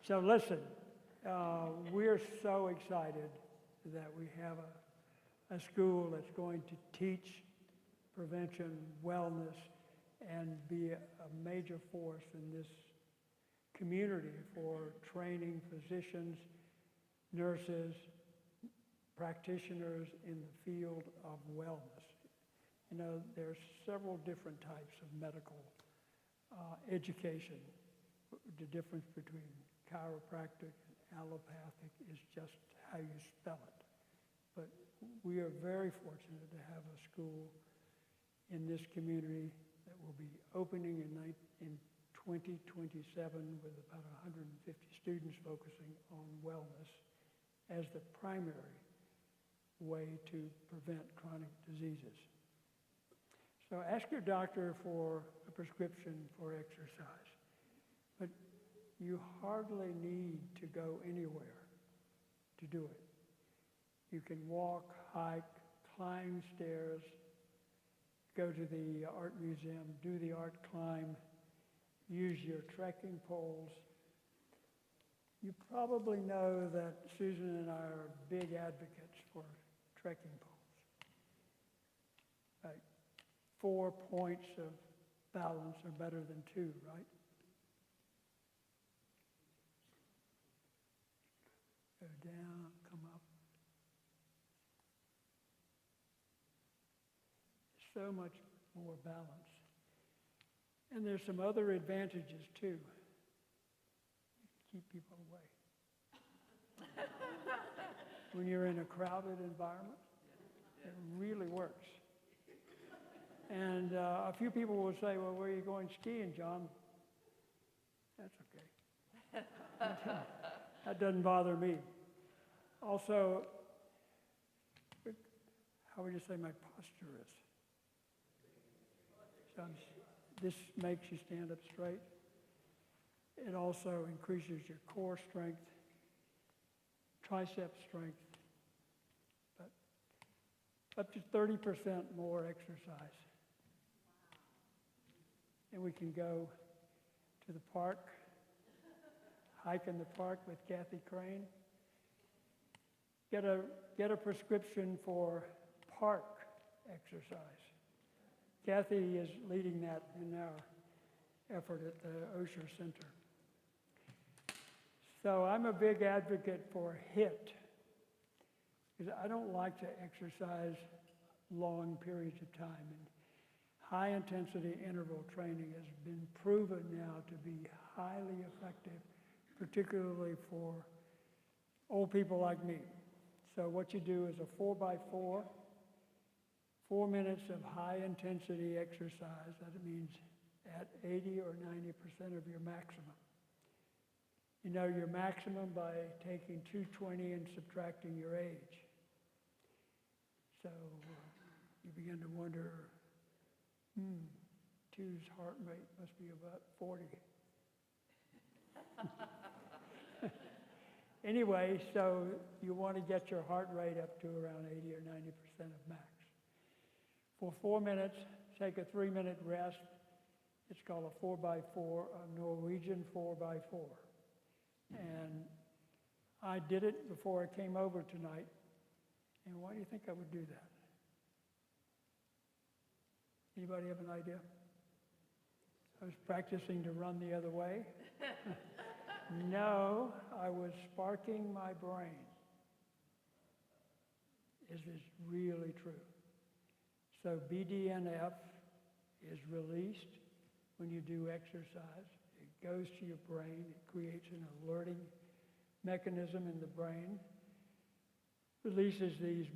C: So listen, we're so excited that we have a school that's going to teach prevention, wellness, and be a major force in this community for training physicians, nurses, practitioners in the field of wellness. You know, there's several different types of medical education. The difference between chiropractic and allopathic is just how you spell it. But we are very fortunate to have a school in this community that will be opening in 2027 with about 150 students focusing on wellness as the primary way to prevent chronic diseases. So ask your doctor for a prescription for exercise, but you hardly need to go anywhere to do it. You can walk, hike, climb stairs, go to the art museum, do the art climb, use your trekking poles. You probably know that Susan and I are big advocates for trekking poles. Like 4 points of balance are better than 2, right? Go down, come up. So much more balance. And there's some other advantages too. Keep people away. When you're in a crowded environment, it really works. And a few people will say, well, where are you going skiing, John? That's okay. That doesn't bother me. Also, how would you say my posture is? So this makes you stand up straight. It also increases your core strength, tricep strength, but up to 30% more exercise. And we can go to the park, hike in the park with Kathy Crane, get a prescription for park exercise. Kathy is leading that in our effort at the Osher Center. So I'm a big advocate for HIIT, because I don't like to exercise long periods of time. And high-intensity interval training has been proven now to be highly effective, particularly for old people like me. So what you do is a 4x4, 4 minutes of high-intensity exercise. That means at 80 or 90% of your maximum. You know your maximum by taking 220 and subtracting your age. So you begin to wonder, two's heart rate must be about 40. Anyway, so you want to get your heart rate up to around 80 or 90% of max. For 4 minutes, take a 3-minute rest. It's called a 4x4, a Norwegian 4x4. And I did it before I came over tonight. And why do you think I would do that? Anybody have an idea? I was practicing to run the other way. No, I was sparking my brain. Is this really true? So BDNF is released when you do exercise. It goes to your brain. It creates an alerting mechanism in the brain. Releases these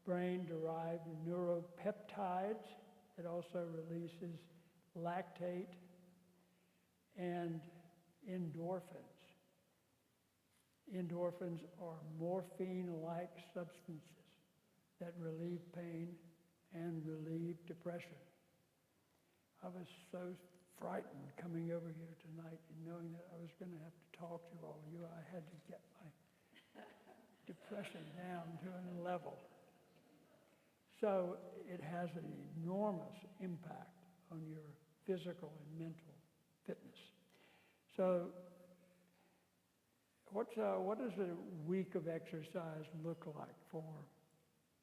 C: brain-derived neuropeptides. It also releases lactate and endorphins. Endorphins are morphine-like substances that relieve pain and relieve depression. I was so frightened coming over here tonight and knowing that I was going to have to talk to all of you. I had to get my depression down to a level. So it has an enormous impact on your physical and mental fitness. So what does a week of exercise look like for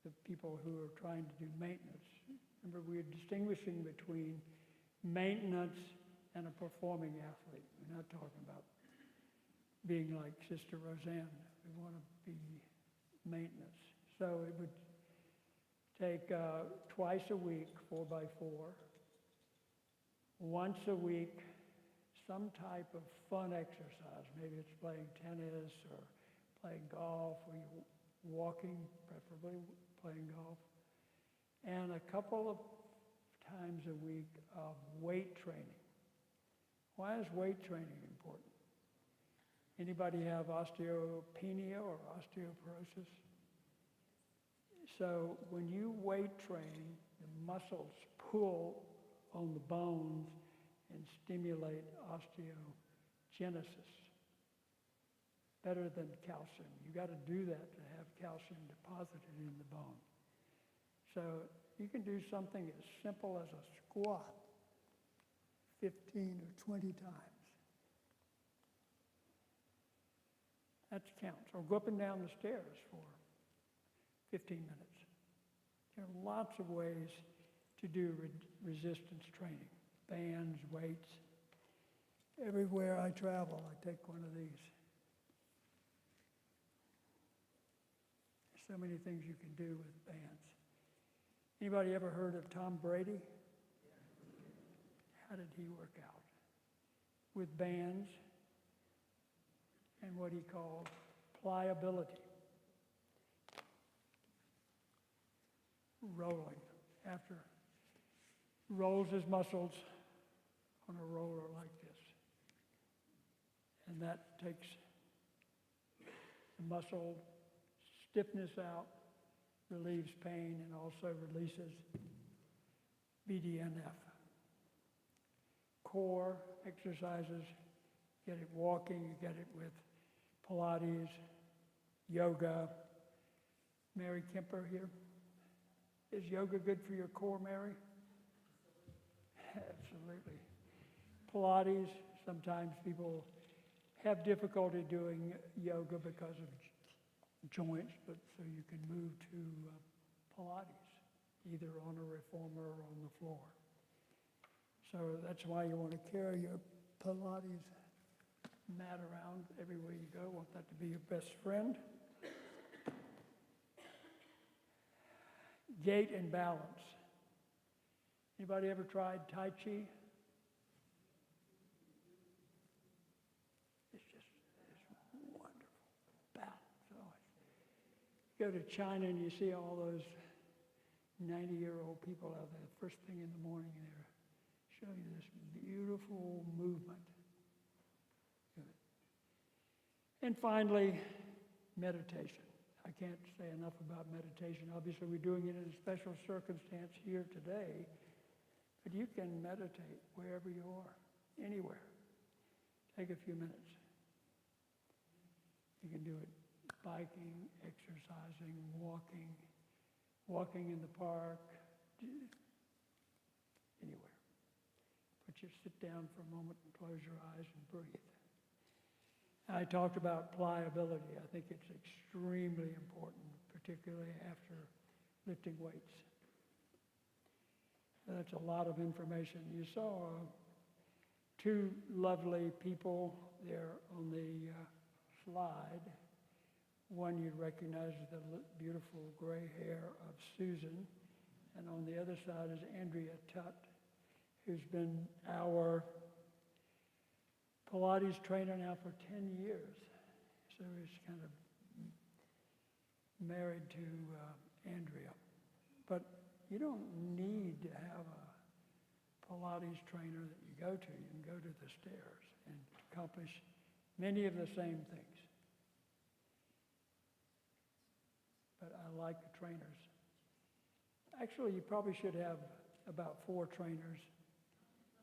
C: the people who are trying to do maintenance? Remember, we're distinguishing between maintenance and a performing athlete. We're not talking about being like Sister Roseanne. We want to be maintenance. So it would take twice a week, 4x4, once a week, some type of fun exercise. Maybe it's playing tennis or playing golf, or you're walking, preferably playing golf, and a couple of times a week of weight training. Why is weight training important? Anybody have osteopenia or osteoporosis? So when you weight train, the muscles pull on the bones and stimulate osteogenesis. better than calcium. You got to do that to have calcium deposited in the bone. So you can do something as simple as a squat 15 or 20 times. That counts. Or go up and down the stairs for 15 minutes. There are lots of ways to do resistance training. Bands, weights. Everywhere I travel, I take one of these. There's so many things you can do with bands. Anybody ever heard of Tom Brady? How did he work out? With bands and what he called pliability. Rolling. After rolls his muscles on a roller like this. And that takes the muscle stiffness out, relieves pain, and also releases BDNF. Core exercises, get it walking, you get it with Pilates, yoga. Mary Kemper here. Is yoga good for your core, Mary? Absolutely. Pilates, sometimes people have difficulty doing yoga because of joints, but so you can move to Pilates, either on a reformer or on the floor. So that's why you want to carry your Pilates mat around everywhere you go. Want that to be your best friend. Gait and balance. Anybody ever tried Tai Chi? It's wonderful. Balance. You go to China and you see all those 90-year-old people out there, first thing in the morning, and they're showing you this beautiful movement. Good. And finally, meditation. I can't say enough about meditation. Obviously, we're doing it in a special circumstance here today, but you can meditate wherever you are, anywhere. Take a few minutes. You can do it biking, exercising, walking in the park, anywhere. But you sit down for a moment and close your eyes and breathe. I talked about pliability. I think it's extremely important, particularly after lifting weights. That's a lot of information. You saw two lovely people there on the slide. One you'd recognize the beautiful gray hair of Susan, and on the other side is Andrea Tutt, who's been our Pilates trainer now for 10 years. So he's kind of married to Andrea. But you don't need to have a Pilates trainer that you go to. You can go to the stairs and accomplish many of the same things. But I like the trainers. Actually, you probably should have about 4 trainers.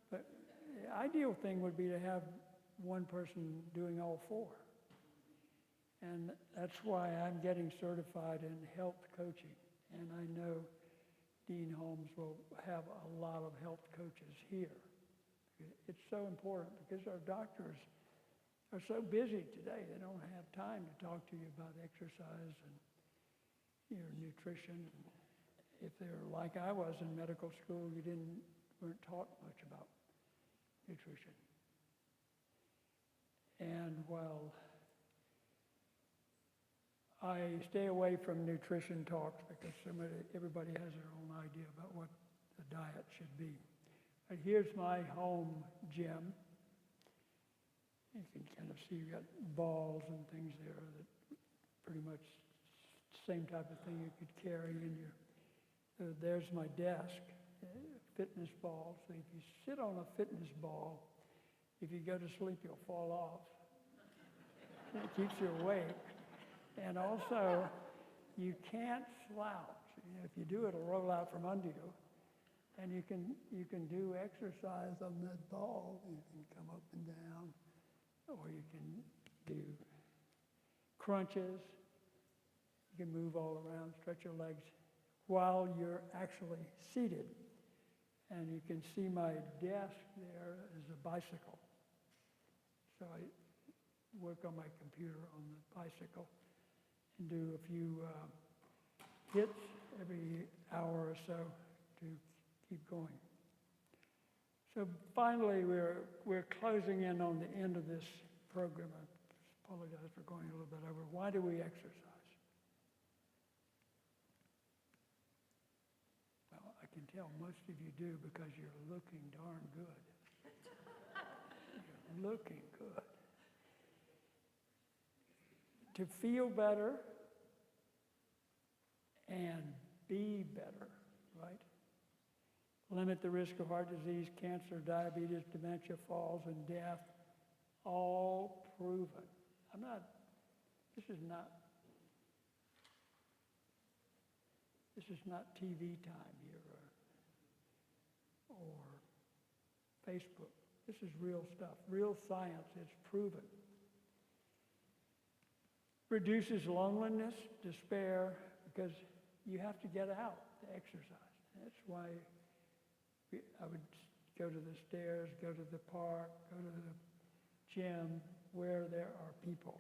C: But the ideal thing would be to have one person doing all 4. And that's why I'm getting certified in health coaching. And I know Dean Holmes will have a lot of health coaches here. It's so important because our doctors are so busy today. They don't have time to talk to you about exercise and your nutrition. If they're like I was in medical school, you weren't taught much about nutrition. And while I stay away from nutrition talks because everybody has their own idea about what the diet should be. But here's my home gym. You can kind of see you've got balls and things there that pretty much same type of thing you could carry in your, there's my desk, fitness ball. So if you sit on a fitness ball, if you go to sleep, you'll fall off. It keeps you awake. And also, you can't slouch. You know, if you do, it'll roll out from under you. And you can do exercise on that ball. You can come up and down, or you can do crunches. You can move all around, stretch your legs while you're actually seated. And you can see my desk there is a bicycle. So I work on my computer on the bicycle and do a few hits every hour or so to keep going. So finally, we're closing in on the end of this program. I apologize for going a little bit over. Why do we exercise? Well, I can tell most of you do because you're looking darn good. You're looking good. To feel better and be better, right? Limit the risk of heart disease, cancer, diabetes, dementia, falls, and death, all proven. This is not TV time here or Facebook. This is real stuff, real science. It's proven. Reduces loneliness, despair, because you have to get out to exercise. That's why I would go to the stairs, go to the park, go to the gym where there are people.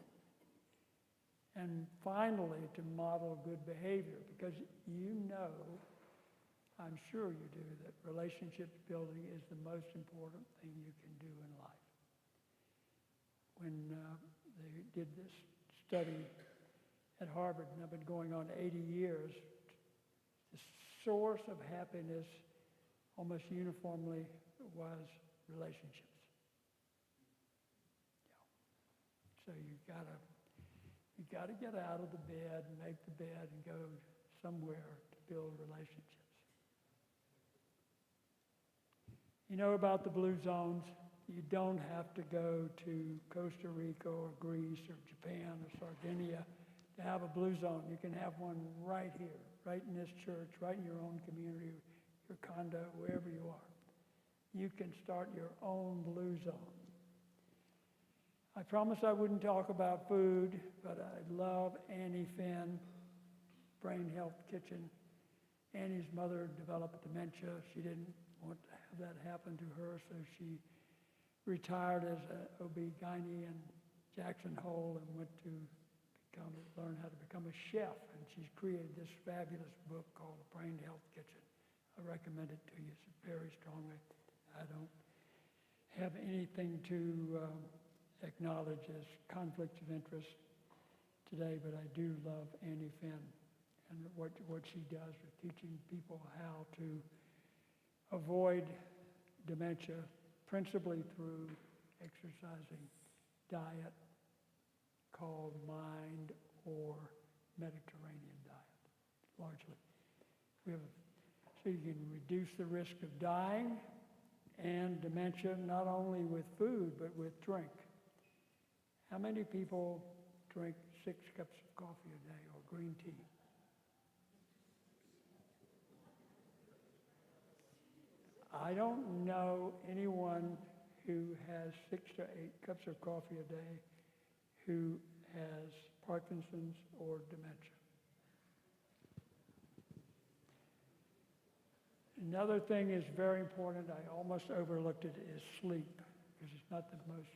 C: And finally, to model good behavior, because you know, I'm sure you do, that relationships building is the most important thing you can do in life. When they did this study at Harvard, and I've been going on 80 years, the source of happiness almost uniformly was relationships. Yeah. So you gotta get out of the bed and make the bed and go somewhere to build relationships. You know about the blue zones? You don't have to go to Costa Rica or Greece or Japan or Sardinia to have a blue zone. You can have one right here, right in this church, right in your own community, your condo, wherever you are. You can start your own blue zone. I promised I wouldn't talk about food, but I love Annie Finn, Brain Health Kitchen. Annie's mother developed dementia. She didn't want to have that happen to her, so she retired as an OB-GYN in Jackson Hole and went to learn how to become a chef. And she's created this fabulous book called Brain Health Kitchen. I recommend it to you very strongly. I don't have anything to acknowledge as conflicts of interest today, but I do love Annie Finn and what she does with teaching people how to avoid dementia, principally through exercising diet called MIND or Mediterranean diet, largely. So you can reduce the risk of dying and dementia, not only with food, but with drink. How many people drink 6 cups of coffee a day or green tea? I don't know anyone who has 6 to 8 cups of coffee a day who has Parkinson's or dementia. Another thing is very important, I almost overlooked it, is sleep, because it's not the most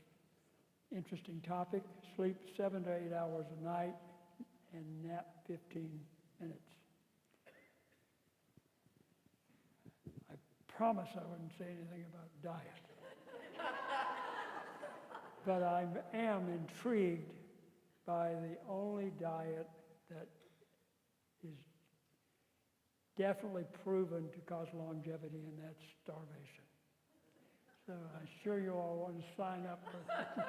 C: interesting topic. Sleep 7 to 8 hours a night and nap 15 minutes. I promise I wouldn't say anything about diet. But I am intrigued by the only diet that is definitely proven to cause longevity, and that's starvation. So I'm sure you all want to sign up for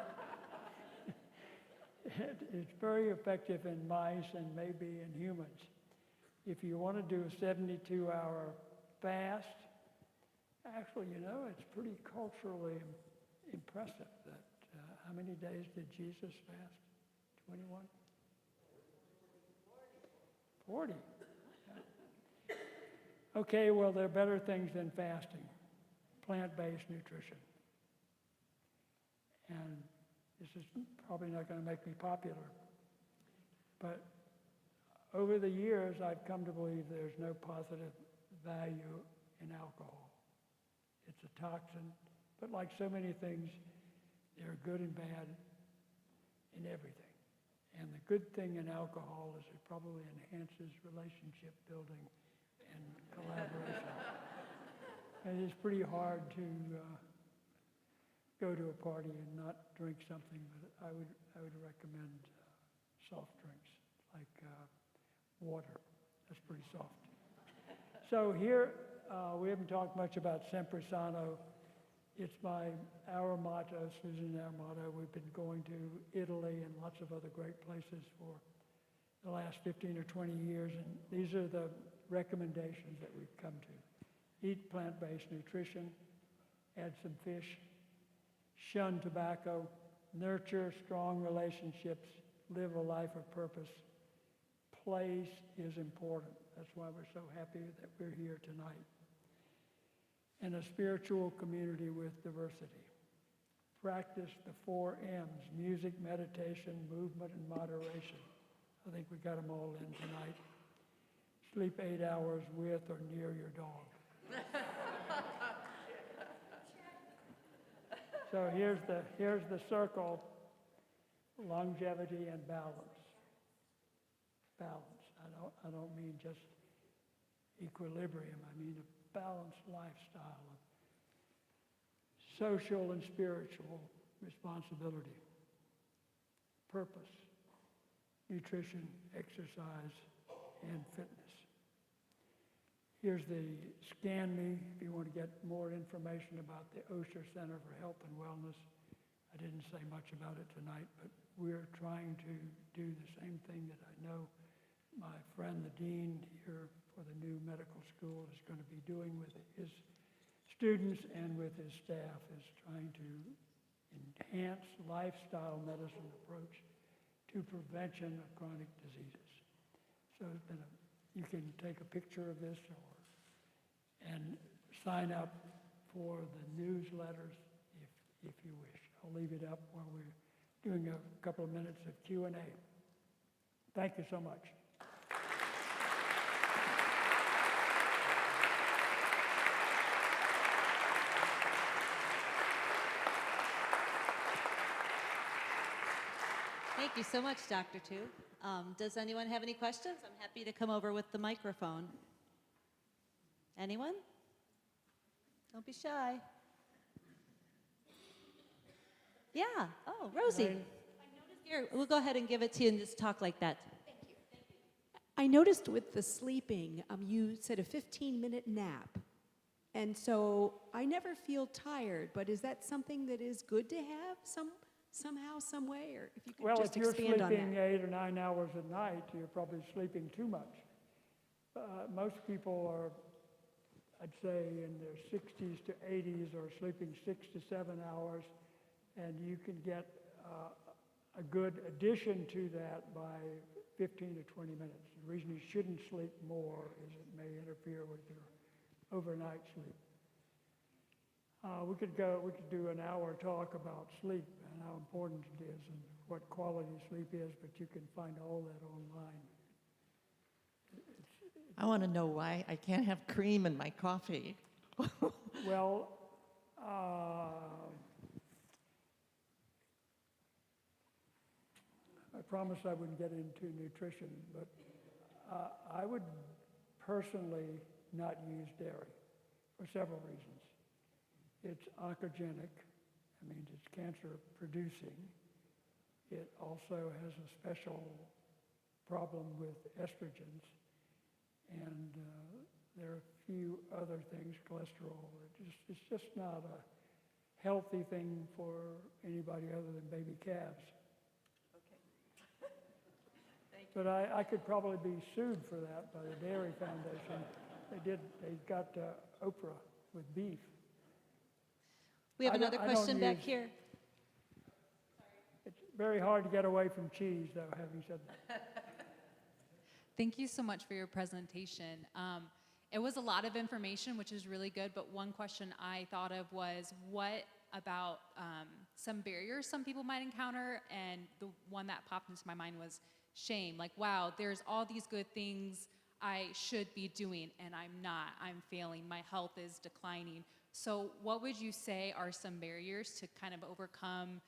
C: It's very effective in mice and maybe in humans. If you want to do a 72-hour fast, actually, you know, it's pretty culturally impressive that how many days did Jesus fast? 21? 40. Yeah. Okay, well, there are better things than fasting. Plant-based nutrition. And this is probably not going to make me popular. But over the years, I've come to believe there's no positive value in alcohol. It's a toxin, but like so many things, there are good and bad in everything. And the good thing in alcohol is it probably enhances relationship building and collaboration. And it's pretty hard to go to a party and not drink something, but I would recommend soft drinks like water. That's pretty soft. So here, we haven't talked much about Sempre Sano. It's our motto, Susan and our motto. We've been going to Italy and lots of other great places for the last 15 or 20 years, and these are the recommendations that we've come to. Eat plant-based nutrition, add some fish, shun tobacco, nurture strong relationships, live a life of purpose. Place is important. That's why we're so happy that we're here tonight. And a spiritual community with diversity. Practice the 4 M's, music, meditation, movement, and moderation. I think we got them all in tonight. Sleep 8 hours with or near your dog. So here's the circle, longevity and balance. Balance. I don't mean just equilibrium. I mean a balanced lifestyle of social and spiritual responsibility, purpose, nutrition, exercise, and fitness. Here's the Scan Me if you want to get more information about the Osher Center for Health and Wellness. I didn't say much about it tonight, but we're trying to do the same thing that I know my friend, the dean here for the new medical school, is going to be doing with his students and with his staff, is trying to enhance lifestyle medicine approach to prevention of chronic diseases. So it's been you can take a picture of this and sign up for the newsletters if you wish. I'll leave it up while we're doing a couple of minutes of Q&A. Thank you so much.
A: Thank you so much, Dr. Tu. Does anyone have any questions? I'm happy to come over with the microphone. Anyone? Don't be shy. Yeah. Oh, Rosie. I noticed here. We'll go ahead and give it to you and just talk like that.
E: I noticed with the sleeping, you said a 15-minute nap. And so I never feel tired, but is that something that is good to have somehow, some way? Or if you could
C: Well,
E: just
C: if you're
E: expand on
C: sleeping
E: that.
C: 8 or 9 hours a night, you're probably sleeping too much. Most people are, I'd say, in their 60s to 80s are sleeping 6 to 7 hours, and you can get a good addition to that by 15 to 20 minutes. The reason you shouldn't sleep more is it may interfere with your overnight sleep. We could do an hour talk about sleep and how important it is and what quality sleep is, but you can find all that online.
B: I want to know why I can't have cream in my coffee.
C: Well, I promised I wouldn't get into nutrition, but I would personally not use dairy for several reasons. It's oncogenic, that means it's cancer producing. It also has a special problem with estrogens, and there are a few other things, cholesterol. It's just not a healthy thing for anybody other than baby calves. But I could probably be sued for that by the Dairy Foundation. They got Oprah with beef.
A: We have another
C: I don't
A: question back
C: use-
A: here.
C: It's very hard to get away from cheese, though, having said that.
F: Thank you so much for your presentation. It was a lot of information, which is really good, but one question I thought of was, what about some barriers some people might encounter? And the one that popped into my mind was, shame. Like, wow, there's all these good things I should be doing, and I'm not. I'm failing. My health is declining. So what would you say are some barriers to kind of overcome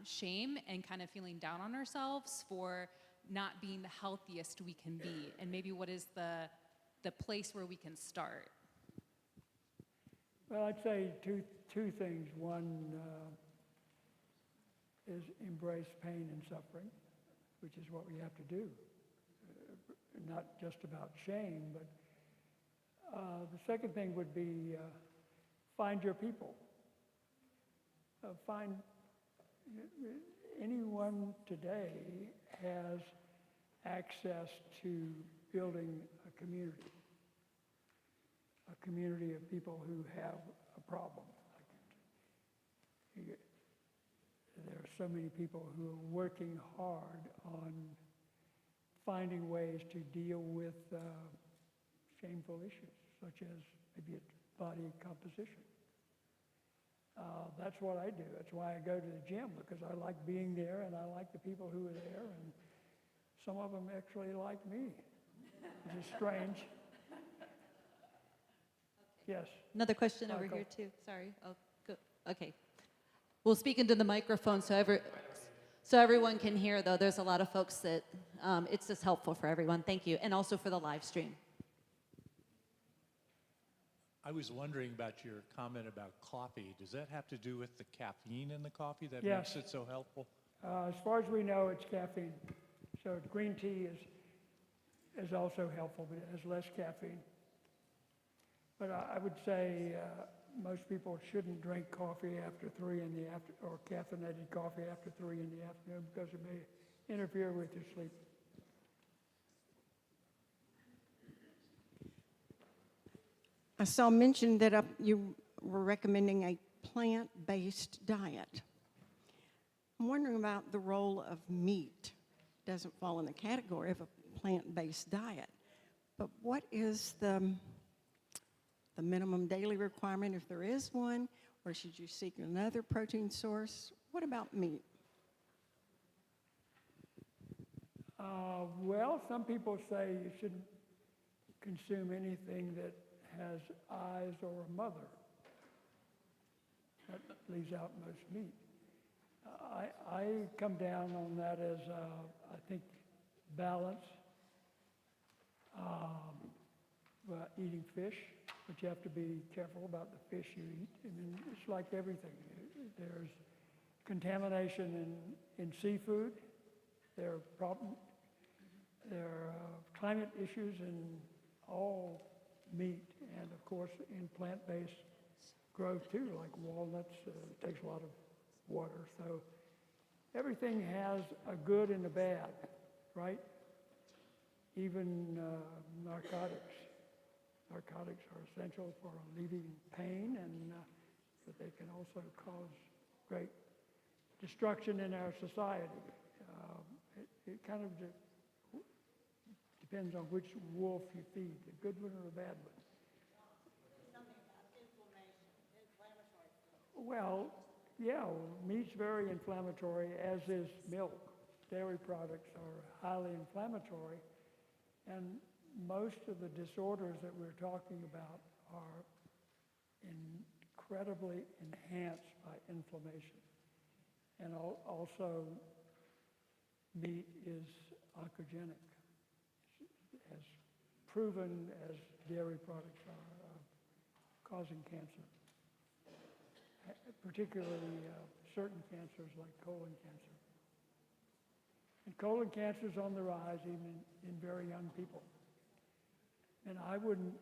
F: shame and kind of feeling down on ourselves for not being the healthiest we can be? And maybe what is the place where we can start?
C: Well, I'd say two things. One is embrace pain and suffering, which is what we have to do. Not just about shame, but the second thing would be find your people. Find anyone today has access to building a community of people who have a problem. There are so many people who are working hard on finding ways to deal with shameful issues, such as maybe it's body composition. That's what I do. That's why I go to the gym, because I like being there and I like the people who are there, and some of them actually like me, which is strange. Yes.
A: Another question over
C: Michael.
A: here too. Sorry. Oh, go. Okay. We'll speak into the microphone so everyone can hear. Though there's a lot of folks that it's just helpful for everyone. Thank you, and also for the live stream.
G: I was wondering about your comment about coffee. Does that have to do with the caffeine in the coffee that
C: Yes.
G: makes it so helpful?
C: As far as we know, it's caffeine. So green tea is also helpful, but it has less caffeine. But I would say most people shouldn't drink coffee after 3 in the afternoon, or caffeinated coffee after 3 in the afternoon, because it may interfere with your sleep.
H: I saw mentioned that you were recommending a plant-based diet. I'm wondering about the role of meat. Doesn't fall in the category of a plant-based diet, but what is the minimum daily requirement, if there is one, or should you seek another protein source? What about meat?
C: Well, some people say you shouldn't consume anything that has eyes or a mother. That leaves out most meat. I come down on that as, I think, balance. Eating fish, but you have to be careful about the fish you eat. I mean, it's like everything. There's contamination in seafood. There are climate issues in all meat, and of course in plant-based growth too, like walnuts. It takes a lot of water. So everything has a good and a bad, right? Even narcotics. Narcotics are essential for alleviating pain, and but they can also cause great destruction in our society. It kind of depends on which wolf you feed, a good one or a bad one. Well, yeah, meat's very inflammatory, as is milk. Dairy products are highly inflammatory, and most of the disorders that we're talking about are incredibly enhanced by inflammation. And also, meat is oncogenic, as proven as dairy products are causing cancer, particularly certain cancers like colon cancer. And colon cancer is on the rise even in very young people. And I wouldn't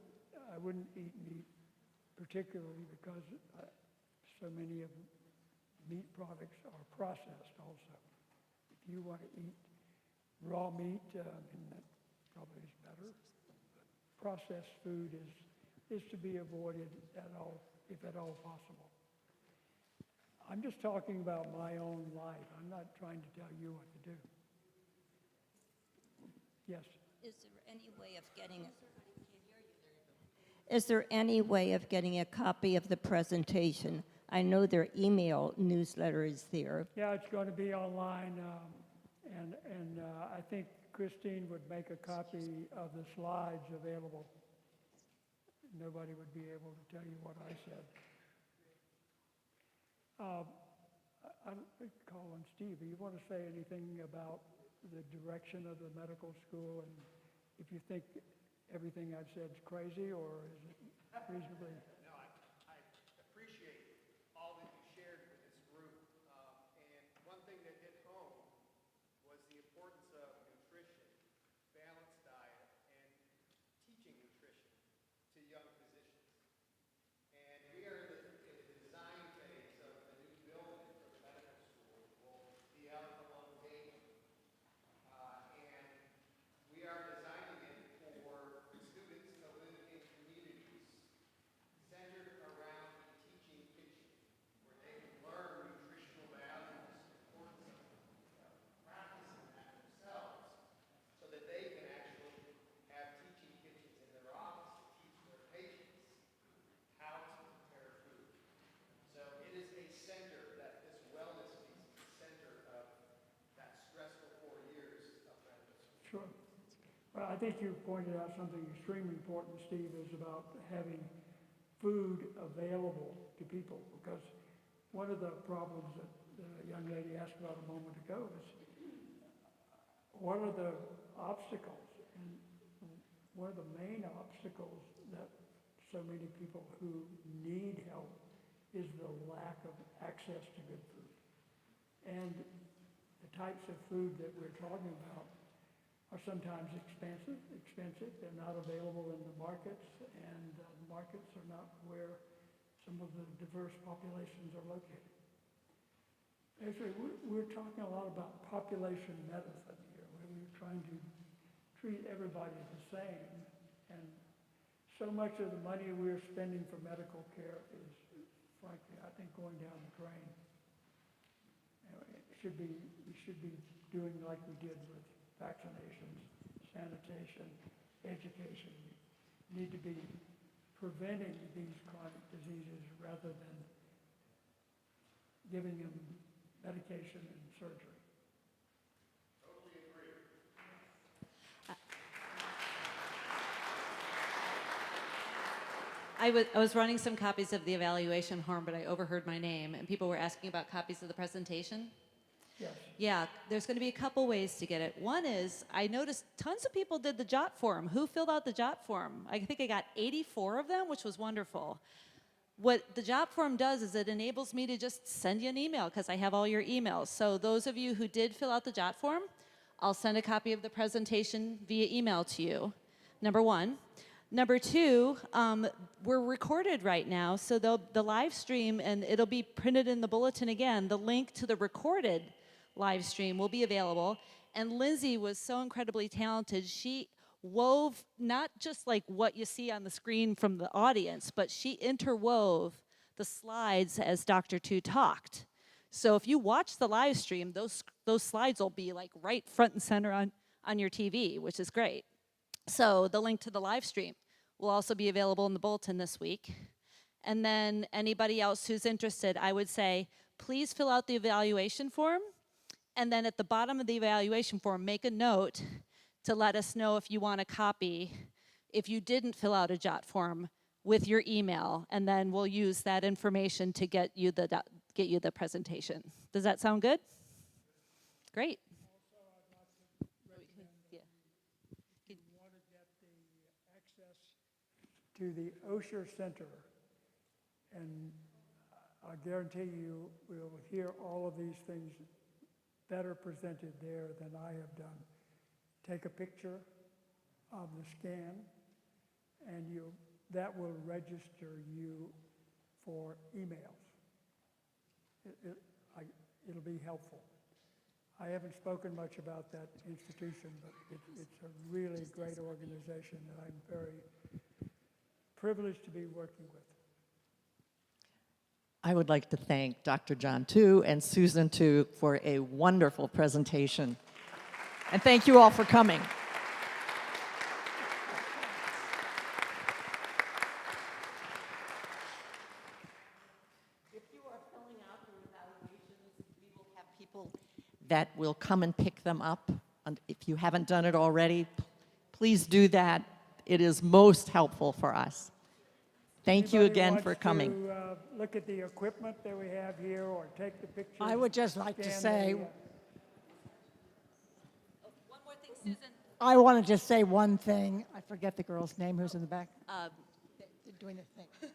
C: eat meat, particularly because so many of meat products are processed also. If you want to eat raw meat, then that probably is better. But processed food is to be avoided at all, if at all possible. I'm just talking about my own life. I'm not trying to tell you what to do. Yes.
I: Is there any way of getting Is there any way of getting a copy of the presentation? I know their email newsletter is there.
C: Yeah, it's going to be online And I think Christine would make a copy of the slides available. Nobody would be able to tell you what I said. I'll call on Steve. You want to say anything about the direction of the medical school, and if you think everything I've said is crazy, or is it reasonably?
J: No, I appreciate all that you shared with this group. And one thing that hit home was the importance of nutrition, balanced diet, and teaching nutrition to young physicians. And we are in the design phase of the new building for the medical school. We'll be out along Dayton. And we are designing it for students to live in communities centered around a teaching kitchen, where they can learn nutritional values, importance of practicing that themselves, so that they can actually have teaching kitchens in their office to teach their patients how to prepare food. So it is a center that this wellness piece is the center of that stressful 4 years of medical school.
C: Sure. Well, I think you pointed out something extremely important, Steve, is about having food available to people, because one of the problems that the young lady asked about a moment ago is what are the obstacles? And one of the main obstacles that so many people who need help is the lack of access to good food. And the types of food that we're talking about are sometimes expensive. They're not available in the markets, and the markets are not where some of the diverse populations are located. Actually, we're talking a lot about population medicine here, where we're trying to treat everybody the same, and so much of the money we're spending for medical care is, frankly, I think, going down the drain. We should be doing like we did with vaccinations, sanitation, education. We need to be preventing these chronic diseases rather than giving them medication and surgery.
J: Totally agree.
A: I was running some copies of the evaluation form, but I overheard my name, and people were asking about copies of the presentation.
C: Yes.
A: Yeah, there's going to be a couple ways to get it. One is, I noticed tons of people did the JOT form. Who filled out the JOT form? I think I got 84 of them, which was wonderful. What the JOT form does is it enables me to just send you an email, because I have all your emails. So those of you who did fill out the JOT form, I'll send a copy of the presentation via email to you, number one. Number two, we're recorded right now, so the live stream, and it'll be printed in the bulletin again, the link to the recorded live stream will be available. And Lindsay was so incredibly talented. She wove not just like what you see on the screen from the audience, but she interwove the slides as Dr. Tu talked. So if you watch the live stream, those slides will be like right front and center on your TV, which is great. So the link to the live stream will also be available in the bulletin this week. And then anybody else who's interested, I would say, please fill out the evaluation form. And then at the bottom of the evaluation form, make a note to let us know if you want a copy, if you didn't fill out a JOT form, with your email. And then we'll use that information to get you the presentation. Does that sound good? Great.
C: Also, I'd like to recommend that if you want to get the access to the Osher Center, and I guarantee you will hear all of these things better presented there than I have done. Take a picture of the scan, and that will register you for emails. It'll be helpful. I haven't spoken much about that institution, but it's a really great organization that I'm very privileged to be working with.
B: I would like to thank Dr. John Tu and Susan Tu for a wonderful presentation. And thank you all for coming. If you are filling out your evaluations, we will have people that will come and pick them up. And if you haven't done it already, please do that. It is most helpful for us. Thank you
C: Anybody
B: again
C: wants
B: for coming.
C: to look at the equipment that we have here or take the pictures?
D: I would just like to
C: scan
D: say,
C: the,
A: One more thing, Susan.
D: I want to just say one thing. I forget the girl's name who's in the back. They're doing a thing.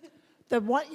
D: The one,